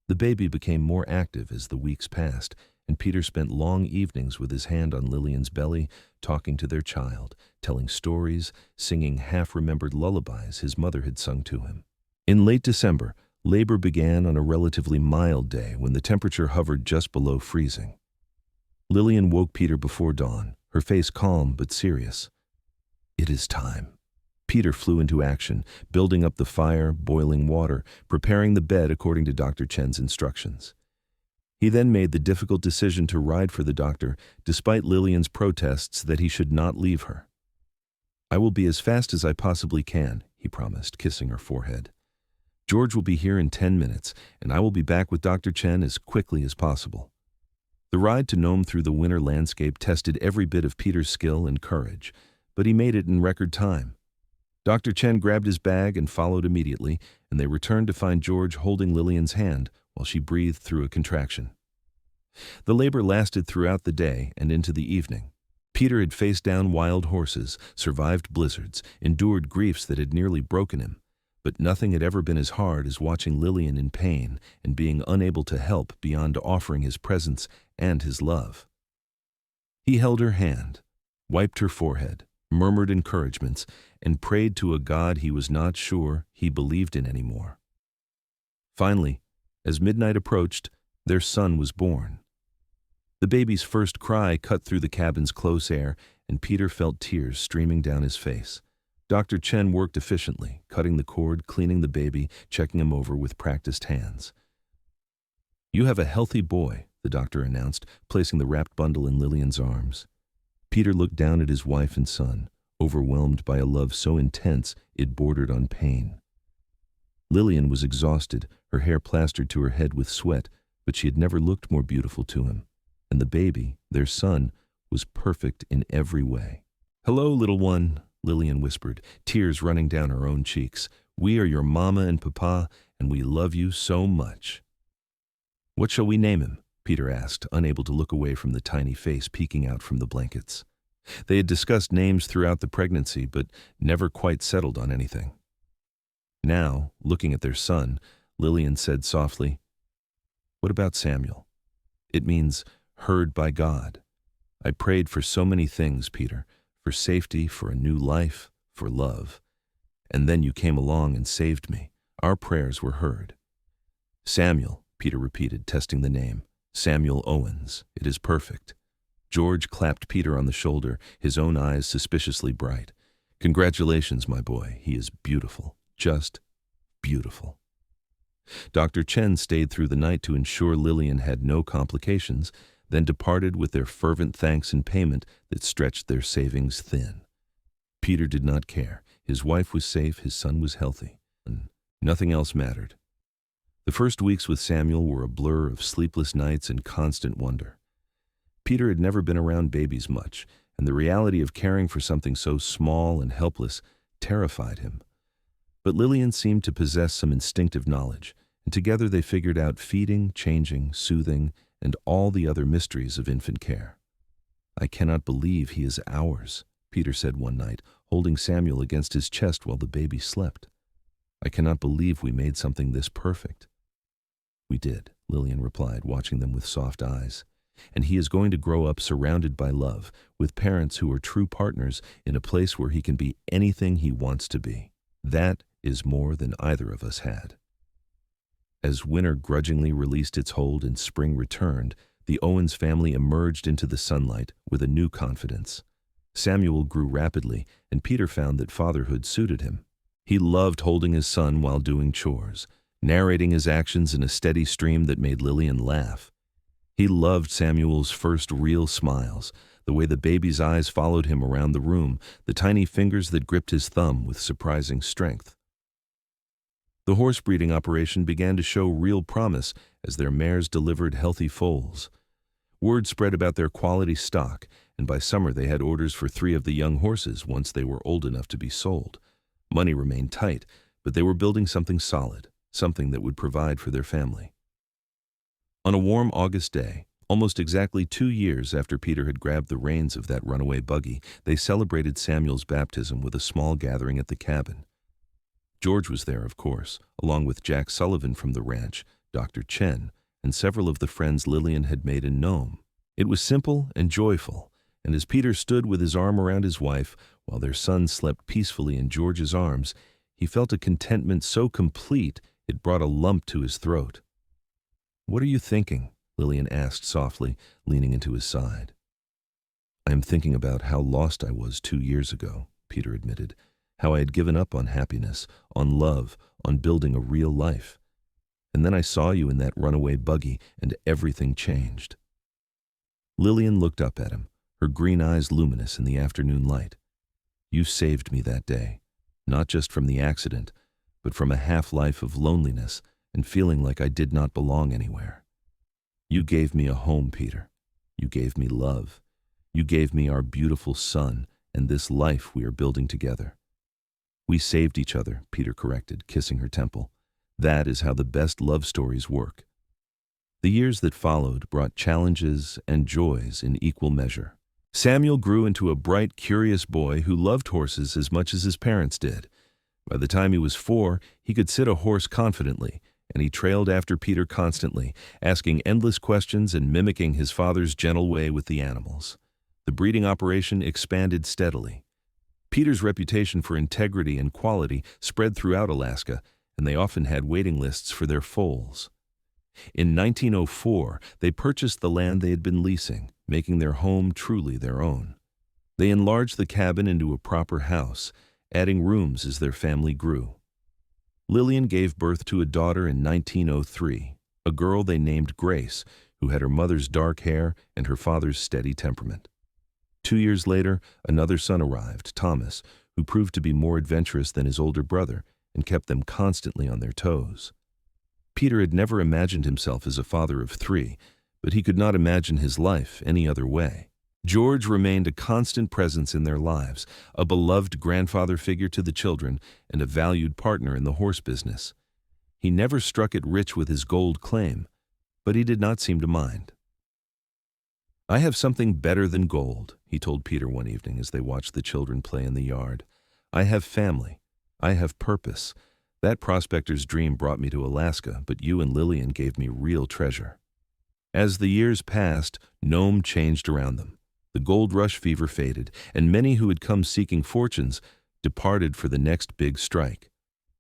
The baby became more active as the weeks passed, and Peter spent long evenings with his hand on Lillian's belly, talking to their child, telling stories, singing half-remembered lullabies his mother had sung to him. In late December, labor began on a relatively mild day when the temperature hovered just below freezing. Lillian woke Peter before dawn, her face calm but serious. "It is time." Peter flew into action, building up the fire, boiling water, preparing the bed according to Dr. Chen's instructions. He then made the difficult decision to ride for the doctor, despite Lillian's protests that he should not leave her. "I will be as fast as I possibly can," he promised, kissing her forehead. "George will be here in 10 minutes, and I will be back with Dr. Chen as quickly as possible." The ride to Nome through the winter landscape tested every bit of Peter's skill and courage, but he made it in record time. Dr. Chen grabbed his bag and followed immediately, and they returned to find George holding Lillian's hand while she breathed through a contraction. The labor lasted throughout the day and into the evening. Peter had faced down wild horses, survived blizzards, endured griefs that had nearly broken him, but nothing had ever been as hard as watching Lillian in pain and being unable to help beyond offering his presence and his love. He held her hand, wiped her forehead, murmured encouragements, and prayed to a God he was not sure he believed in anymore. Finally, as midnight approached, their son was born. The baby's first cry cut through the cabin's close air, and Peter felt tears streaming down his face. Dr. Chen worked efficiently, cutting the cord, cleaning the baby, checking him over with practiced hands. "You have a healthy boy," the doctor announced, placing the wrapped bundle in Lillian's arms. Peter looked down at his wife and son, overwhelmed by a love so intense it bordered on pain. Lillian was exhausted, her hair plastered to her head with sweat, but she had never looked more beautiful to him. And the baby, their son, was perfect in every way. "Hello, little one," Lillian whispered, tears running down her own cheeks. "We are your mama and papa, and we love you so much." "What shall we name him?" Peter asked, unable to look away from the tiny face peeking out from the blankets. They had discussed names throughout the pregnancy, but never quite settled on anything. Now, looking at their son, Lillian said softly, "What about Samuel? It means heard by God. I prayed for so many things, Peter, for safety, for a new life, for love. And then you came along and saved me. Our prayers were heard." "Samuel," Peter repeated, testing the name. "Samuel Owens. It is perfect." George clapped Peter on the shoulder, his own eyes suspiciously bright. Congratulations, my boy. He is beautiful. Just beautiful. Dr. Chen stayed through the night to ensure Lillian had no complications, then departed with their fervent thanks and payment that stretched their savings thin. Peter did not care. His wife was safe, his son was healthy, and nothing else mattered. The first weeks with Samuel were a blur of sleepless nights and constant wonder. Peter had never been around babies much, and the reality of caring for something so small and helpless terrified him. But Lillian seemed to possess some instinctive knowledge, and together they figured out feeding, changing, soothing, and all the other mysteries of infant care. "I cannot believe he is ours," Peter said one night, holding Samuel against his chest while the baby slept. "I cannot believe we made something this perfect." "We did," Lillian replied, watching them with soft eyes. "And he is going to grow up surrounded by love, with parents who are true partners in a place where he can be anything he wants to be. That is more than either of us had." As winter grudgingly released its hold and spring returned, the Owens family emerged into the sunlight with a new confidence. Samuel grew rapidly, and Peter found that fatherhood suited him. He loved holding his son while doing chores, narrating his actions in a steady stream that made Lillian laugh. He loved Samuel's first real smiles, the way the baby's eyes followed him around the room, the tiny fingers that gripped his thumb with surprising strength. The horse breeding operation began to show real promise as their mares delivered healthy foals. Word spread about their quality stock, and by summer they had orders for 3 of the young horses once they were old enough to be sold. Money remained tight, but they were building something solid, something that would provide for their family. On a warm August day, almost exactly 2 years after Peter had grabbed the reins of that runaway buggy, they celebrated Samuel's baptism with a small gathering at the cabin. George was there, of course, along with Jack Sullivan from the ranch, Dr. Chen, and several of the friends Lillian had made in Nome. It was simple and joyful, and as Peter stood with his arm around his wife while their son slept peacefully in George's arms, he felt a contentment so complete it brought a lump to his throat. "What are you thinking?" Lillian asked softly, leaning into his side. "I am thinking about how lost I was 2 years ago," Peter admitted. "How I had given up on happiness, on love, on building a real life. And then I saw you in that runaway buggy, and everything changed." Lillian looked up at him, her green eyes luminous in the afternoon light. "You saved me that day, not just from the accident, but from a half-life of loneliness and feeling like I did not belong anywhere. You gave me a home, Peter. You gave me love. You gave me our beautiful son and this life we are building together." "We saved each other," Peter corrected, kissing her temple. "That is how the best love stories work." The years that followed brought challenges and joys in equal measure. Samuel grew into a bright, curious boy who loved horses as much as his parents did. By the time he was 4, he could sit a horse confidently, and he trailed after Peter constantly, asking endless questions and mimicking his father's gentle way with the animals. The breeding operation expanded steadily. Peter's reputation for integrity and quality spread throughout Alaska, and they often had waiting lists for their foals. In 1904, they purchased the land they had been leasing, making their home truly their own. They enlarged the cabin into a proper house, adding rooms as their family grew. Lillian gave birth to a daughter in 1903, a girl they named Grace, who had her mother's dark hair and her father's steady temperament. 2 years later, another son arrived, Thomas, who proved to be more adventurous than his older brother and kept them constantly on their toes. Peter had never imagined himself as a father of 3, but he could not imagine his life any other way. George remained a constant presence in their lives, a beloved grandfather figure to the children and a valued partner in the horse business. He never struck it rich with his gold claim, but he did not seem to mind. "I have something better than gold," he told Peter one evening as they watched the children play in the yard. "I have family. I have purpose. That prospector's dream brought me to Alaska, but you and Lillian gave me real treasure." As the years passed, Nome changed around them. The gold rush fever faded, and many who had come seeking fortunes departed for the next big strike.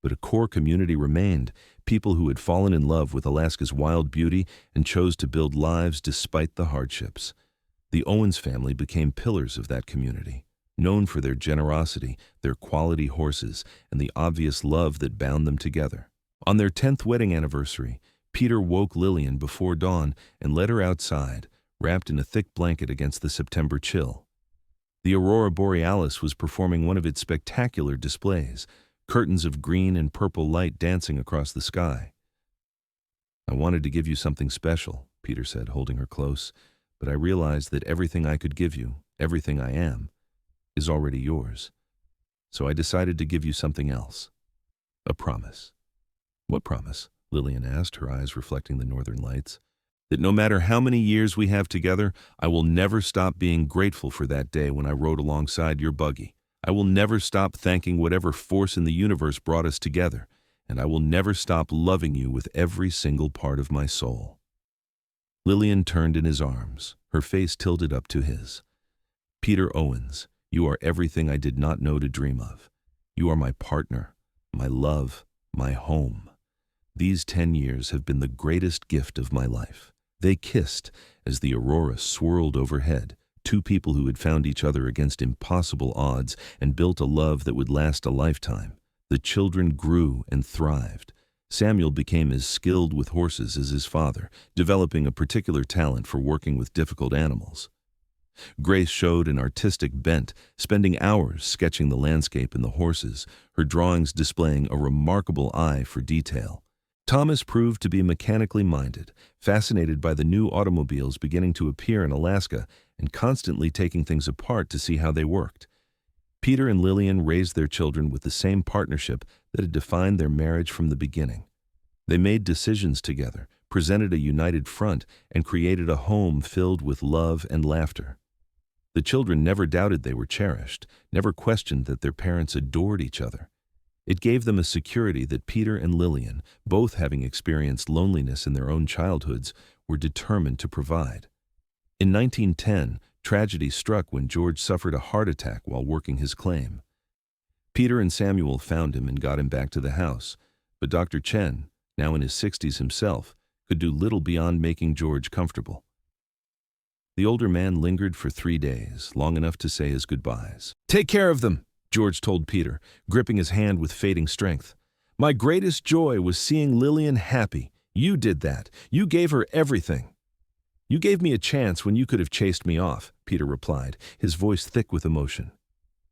But a core community remained, people who had fallen in love with Alaska's wild beauty and chose to build lives despite the hardships. The Owens family became pillars of that community. known for their generosity, their quality horses, and the obvious love that bound them together. On their 10th wedding anniversary, Peter woke Lillian before dawn and led her outside, wrapped in a thick blanket against the September chill. The aurora borealis was performing one of its spectacular displays, curtains of green and purple light dancing across the sky. "I wanted to give you something special," Peter said, holding her close, "but I realized that everything I could give you, everything I am, is already yours. So I decided to give you something else. A promise." "What promise?" Lillian asked, her eyes reflecting the northern lights. "That no matter how many years we have together, I will never stop being grateful for that day when I rode alongside your buggy. I will never stop thanking whatever force in the universe brought us together, and I will never stop loving you with every single part of my soul." Lillian turned in his arms, her face tilted up to his. "Peter Owens, you are everything I did not know to dream of. You are my partner, my love, my home. These 10 years have been the greatest gift of my life." They kissed as the aurora swirled overhead, two people who had found each other against impossible odds and built a love that would last a lifetime. The children grew and thrived. Samuel became as skilled with horses as his father, developing a particular talent for working with difficult animals. Grace showed an artistic bent, spending hours sketching the landscape and the horses, her drawings displaying a remarkable eye for detail. Thomas proved to be mechanically minded, fascinated by the new automobiles beginning to appear in Alaska and constantly taking things apart to see how they worked. Peter and Lillian raised their children with the same partnership that had defined their marriage from the beginning. They made decisions together, presented a united front, and created a home filled with love and laughter. The children never doubted they were cherished, never questioned that their parents adored each other. It gave them a security that Peter and Lillian, both having experienced loneliness in their own childhoods, were determined to provide. In 1910, tragedy struck when George suffered a heart attack while working his claim. Peter and Samuel found him and got him back to the house, but Dr. Chen, now in his 60s himself, could do little beyond making George comfortable. The older man lingered for 3 days, long enough to say his goodbyes. "Take care of them," George told Peter, gripping his hand with fading strength. "My greatest joy was seeing Lillian happy. You did that. You gave her everything." "You gave me a chance when you could have chased me off," Peter replied, his voice thick with emotion.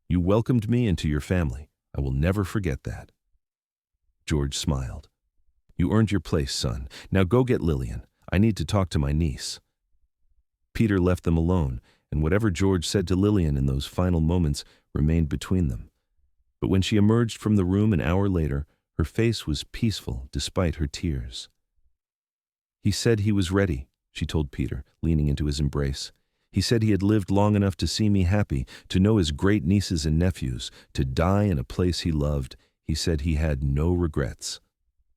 "You welcomed me into your family. I will never forget that." George smiled. "You earned your place, son. Now go get Lillian. I need to talk to my niece." Peter left them alone, and whatever George said to Lillian in those final moments remained between them. But when she emerged from the room an hour later, her face was peaceful despite her tears. "He said he was ready," she told Peter, leaning into his embrace. "He said he had lived long enough to see me happy, to know his great nieces and nephews, to die in a place he loved. He said he had no regrets."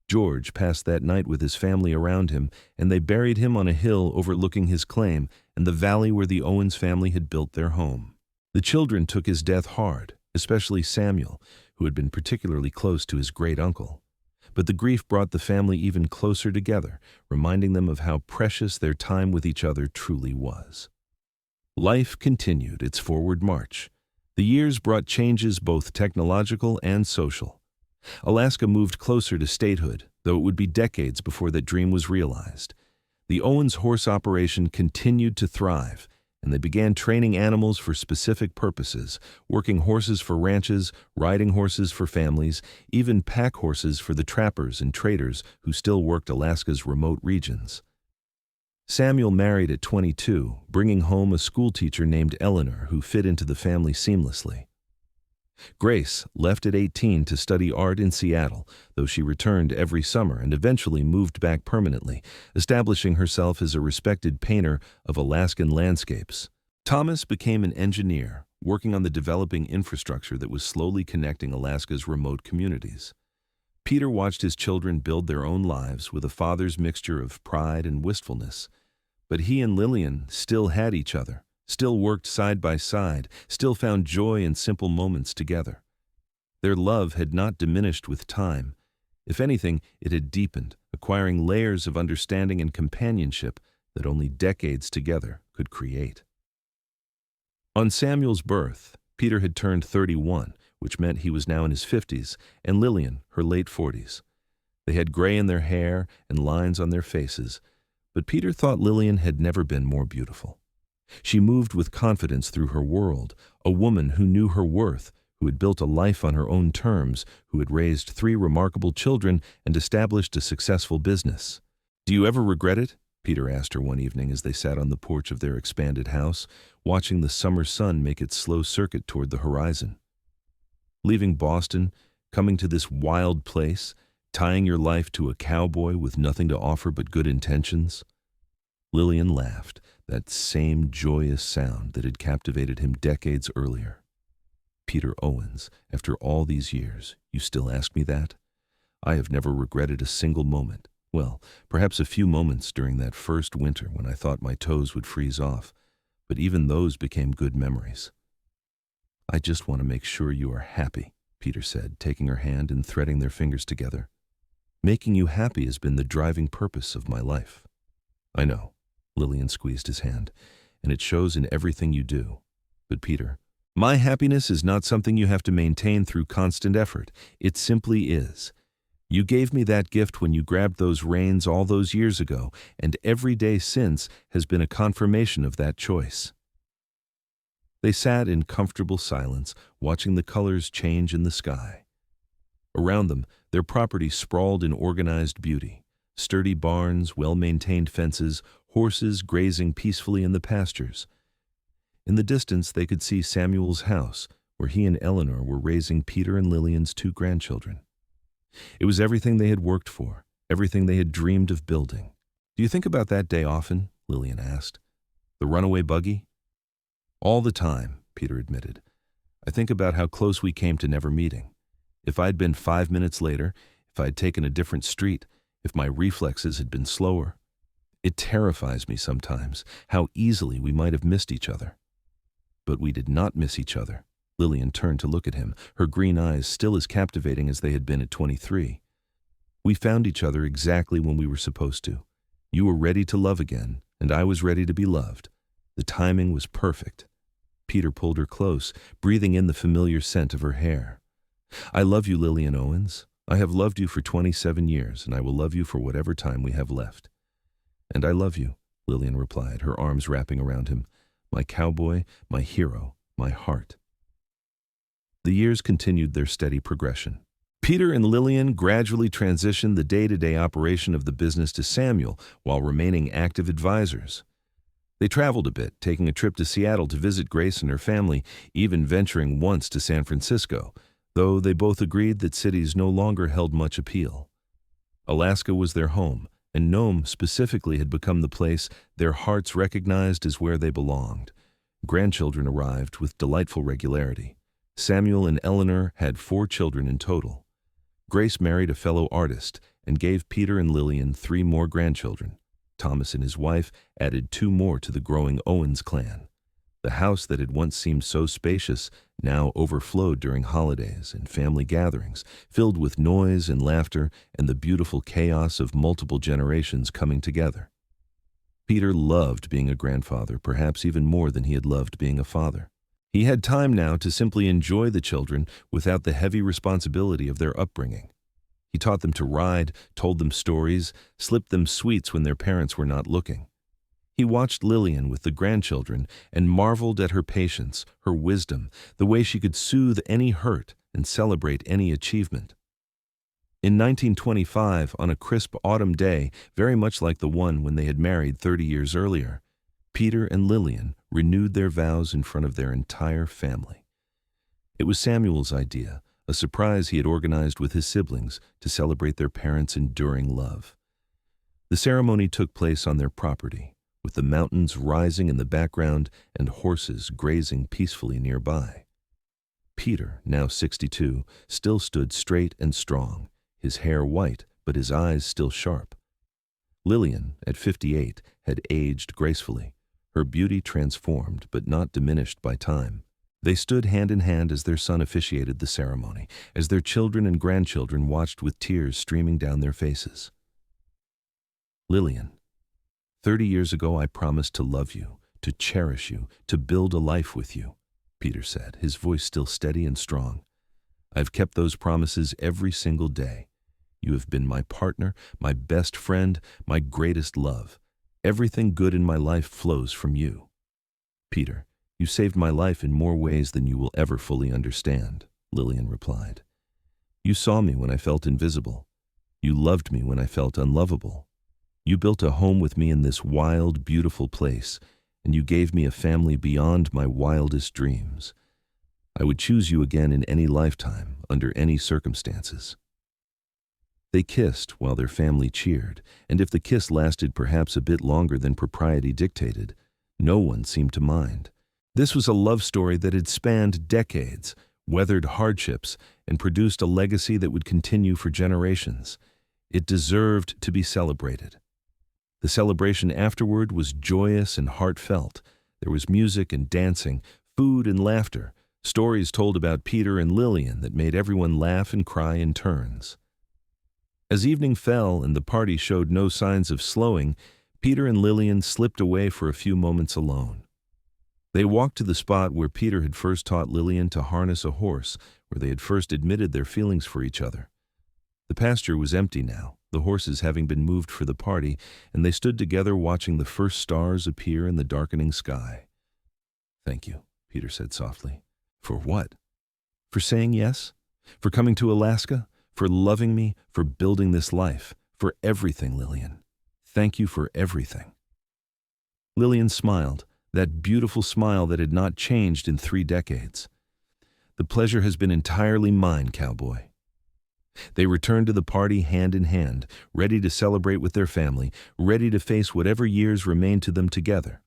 George passed that night with his family around him, and they buried him on a hill overlooking his claim and the valley where the Owens family had built their home. The children took his death hard, especially Samuel, who had been particularly close to his great-uncle. But the grief brought the family even closer together, reminding them of how precious their time with each other truly was. Life continued its forward march. The years brought changes both technological and social. Alaska moved closer to statehood, though it would be decades before that dream was realized. The Owens horse operation continued to thrive, and they began training animals for specific purposes, working horses for ranches, riding horses for families, even pack horses for the trappers and traders who still worked Alaska's remote regions. Samuel married at 22, bringing home a schoolteacher named Eleanor who fit into the family seamlessly. Grace left at 18 to study art in Seattle, though she returned every summer and eventually moved back permanently, establishing herself as a respected painter of Alaskan landscapes. Thomas became an engineer, working on the developing infrastructure that was slowly connecting Alaska's remote communities. Peter watched his children build their own lives with a father's mixture of pride and wistfulness. But he and Lillian still had each other, still worked side by side, still found joy in simple moments together. Their love had not diminished with time. If anything, it had deepened, acquiring layers of understanding and companionship that only decades together could create. On Samuel's birth, Peter had turned 31, which meant he was now in his 50s, and Lillian, her late 40s. They had gray in their hair and lines on their faces, but Peter thought Lillian had never been more beautiful. She moved with confidence through her world, a woman who knew her worth, who had built a life on her own terms, who had raised 3 remarkable children and established a successful business. "Do you ever regret it?" Peter asked her one evening as they sat on the porch of their expanded house, watching the summer sun make its slow circuit toward the horizon. "Leaving Boston, coming to this wild place, tying your life to a cowboy with nothing to offer but good intentions?" Lillian laughed, that same joyous sound that had captivated him decades earlier. "Peter Owens, after all these years, you still ask me that? I have never regretted a single moment. Well, perhaps a few moments during that first winter when I thought my toes would freeze off, but even those became good memories." "I just want to make sure you are happy," Peter said, taking her hand and threading their fingers together. "Making you happy has been the driving purpose of my life." "I know," Lillian squeezed his hand, "and it shows in everything you do. But Peter, my happiness is not something you have to maintain through constant effort. It simply is. You gave me that gift when you grabbed those reins all those years ago, and every day since has been a confirmation of that choice." They sat in comfortable silence, watching the colors change in the sky. Around them, their property sprawled in organized beauty. Sturdy barns, well-maintained fences, horses grazing peacefully in the pastures. In the distance, they could see Samuel's house, where he and Eleanor were raising Peter and Lillian's 2 grandchildren. It was everything they had worked for, everything they had dreamed of building. "Do you think about that day often?" Lillian asked. "The runaway buggy?" "All the time," Peter admitted. "I think about how close we came to never meeting. If I'd been 5 minutes later, if I'd taken a different street, if my reflexes had been slower. It terrifies me sometimes how easily we might have missed each other." "But we did not miss each other." Lillian turned to look at him, her green eyes still as captivating as they had been at 23. "We found each other exactly when we were supposed to. You were ready to love again, and I was ready to be loved. The timing was perfect." Peter pulled her close, breathing in the familiar scent of her hair. "I love you, Lillian Owens. I have loved you for 27 years, and I will love you for whatever time we have left." "And I love you," Lillian replied, her arms wrapping around him. "My cowboy, my hero, my heart." The years continued their steady progression. Peter and Lillian gradually transitioned the day-to-day operation of the business to Samuel while remaining active advisors. They traveled a bit, taking a trip to Seattle to visit Grace and her family, even venturing once to San Francisco, though they both agreed that cities no longer held much appeal. Alaska was their home, and Nome specifically had become the place their hearts recognized as where they belonged. Grandchildren arrived with delightful regularity. Samuel and Eleanor had 4 children in total. Grace married a fellow artist and gave Peter and Lillian 3 more grandchildren. Thomas and his wife added 2 more to the growing Owens clan. The house that had once seemed so spacious now overflowed during holidays and family gatherings, filled with noise and laughter and the beautiful chaos of multiple generations coming together. Peter loved being a grandfather, perhaps even more than he had loved being a father. He had time now to simply enjoy the children without the heavy responsibility of their upbringing. He taught them to ride, told them stories, slipped them sweets when their parents were not looking. He watched Lillian with the grandchildren and marveled at her patience, her wisdom, the way she could soothe any hurt and celebrate any achievement. In 1925, on a crisp autumn day, very much like the one when they had married 30 years earlier, Peter and Lillian renewed their vows in front of their entire family. It was Samuel's idea, a surprise he had organized with his siblings to celebrate their parents' enduring love. The ceremony took place on their property, with the mountains rising in the background and horses grazing peacefully nearby. Peter, now 62, still stood straight and strong, his hair white but his eyes still sharp. Lillian, at 58, had aged gracefully, her beauty transformed but not diminished by time. They stood hand in hand as their son officiated the ceremony, as their children and grandchildren watched with tears streaming down their faces. "Lillian, 30 years ago I promised to love you, to cherish you, to build a life with you. Peter said, his voice still steady and strong. "I've kept those promises every single day. You have been my partner, my best friend, my greatest love. Everything good in my life flows from you." "Peter, you saved my life in more ways than you will ever fully understand," Lillian replied. "You saw me when I felt invisible. You loved me when I felt unlovable. You built a home with me in this wild, beautiful place, and you gave me a family beyond my wildest dreams. I would choose you again in any lifetime, under any circumstances." They kissed while their family cheered, and if the kiss lasted perhaps a bit longer than propriety dictated, no one seemed to mind. This was a love story that had spanned decades, weathered hardships, and produced a legacy that would continue for generations. It deserved to be celebrated. The celebration afterward was joyous and heartfelt. There was music and dancing, food and laughter, stories told about Peter and Lillian that made everyone laugh and cry in turns. As evening fell and the party showed no signs of slowing, Peter and Lillian slipped away for a few moments alone. They walked to the spot where Peter had first taught Lillian to harness a horse, where they had first admitted their feelings for each other. The pasture was empty now, the horses having been moved for the party, and they stood together watching the first stars appear in the darkening sky. "Thank you," Peter said softly. "For what?" "For saying yes, for coming to Alaska, for loving me, for building this life, for everything, Lillian. Thank you for everything." Lillian smiled, that beautiful smile that had not changed in 3 decades. "The pleasure has been entirely mine, Cowboy." They returned to the party hand in hand, ready to celebrate with their family, ready to face whatever years remained to them together.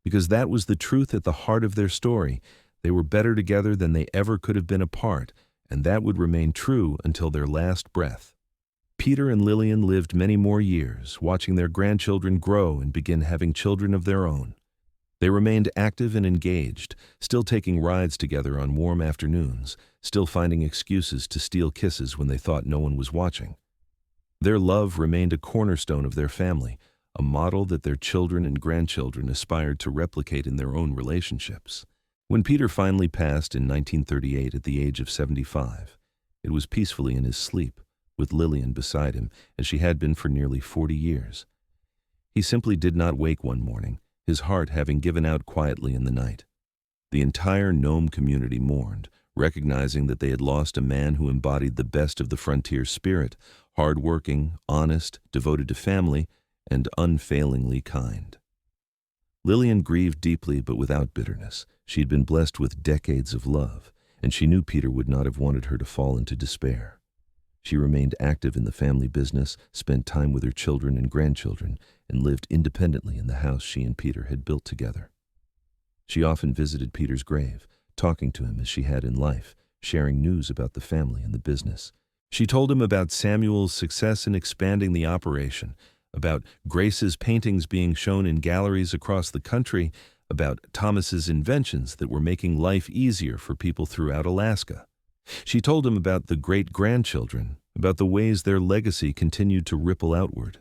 Because that was the truth at the heart of their story. They were better together than they ever could have been apart, and that would remain true until their last breath. Peter and Lillian lived many more years, watching their grandchildren grow and begin having children of their own. They remained active and engaged, still taking rides together on warm afternoons, still finding excuses to steal kisses when they thought no one was watching. Their love remained a cornerstone of their family, a model that their children and grandchildren aspired to replicate in their own relationships. When Peter finally passed in 1938 at the age of 75, it was peacefully in his sleep, with Lillian beside him, as she had been for nearly 40 years. He simply did not wake one morning, his heart having given out quietly in the night. The entire Nome community mourned, recognizing that they had lost a man who embodied the best of the frontier spirit, hard-working, honest, devoted to family, and unfailingly kind. Lillian grieved deeply but without bitterness. She had been blessed with decades of love, and she knew Peter would not have wanted her to fall into despair. She remained active in the family business, spent time with her children and grandchildren, and lived independently in the house she and Peter had built together. She often visited Peter's grave, talking to him as she had in life, sharing news about the family and the business. She told him about Samuel's success in expanding the operation, about Grace's paintings being shown in galleries across the country, about Thomas's inventions that were making life easier for people throughout Alaska. She told him about the great-grandchildren, about the ways their legacy continued to ripple outward.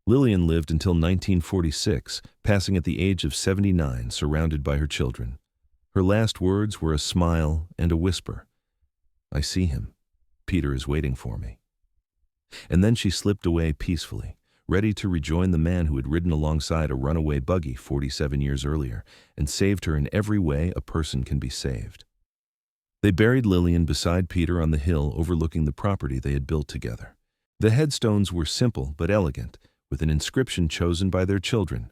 Lillian lived until 1946, passing at the age of 79, surrounded by her children. Her last words were a smile and a whisper. "I see him. Peter is waiting for me." And then she slipped away peacefully, ready to rejoin the man who had ridden alongside a runaway buggy 47 years earlier and saved her in every way a person can be saved. They buried Lillian beside Peter on the hill overlooking the property they had built together. The headstones were simple but elegant, with an inscription chosen by their children.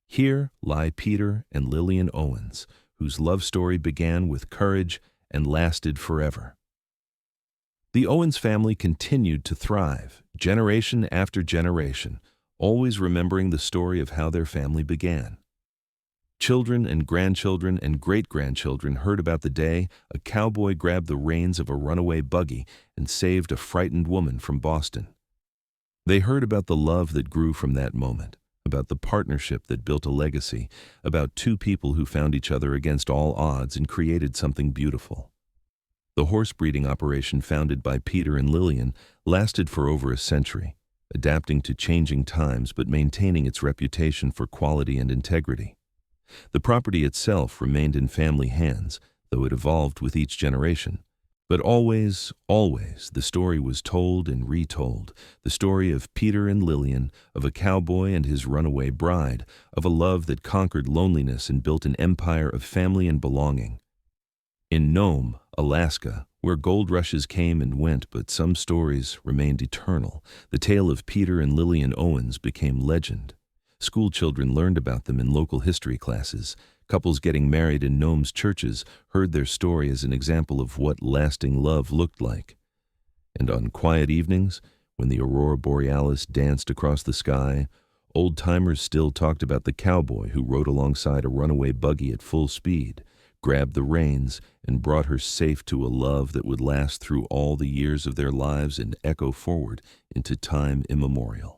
"Here lie Peter and Lillian Owens, whose love story began with courage and lasted forever." The Owens family continued to thrive, generation after generation, always remembering the story of how their family began. Children and grandchildren and great-grandchildren heard about the day a cowboy grabbed the reins of a runaway buggy and saved a frightened woman from Boston. They heard about the love that grew from that moment, about the partnership that built a legacy, about two people who found each other against all odds and created something beautiful. The horse breeding operation founded by Peter and Lillian lasted for over a century, adapting to changing times but maintaining its reputation for quality and integrity. The property itself remained in family hands, though it evolved with each generation. But always, always, the story was told and retold, the story of Peter and Lillian, of a cowboy and his runaway bride, of a love that conquered loneliness and built an empire of family and belonging. In Nome, Alaska, where gold rushes came and went but some stories remained eternal, the tale of Peter and Lillian Owens became legend. School children learned about them in local history classes. Couples getting married in Nome's churches heard their story as an example of what lasting love looked like. And on quiet evenings, when the aurora borealis danced across the sky, old-timers still talked about the cowboy who rode alongside a runaway buggy at full speed, grabbed the reins, and brought her safe to a love that would last through all the years of their lives and echo forward into time immemorial.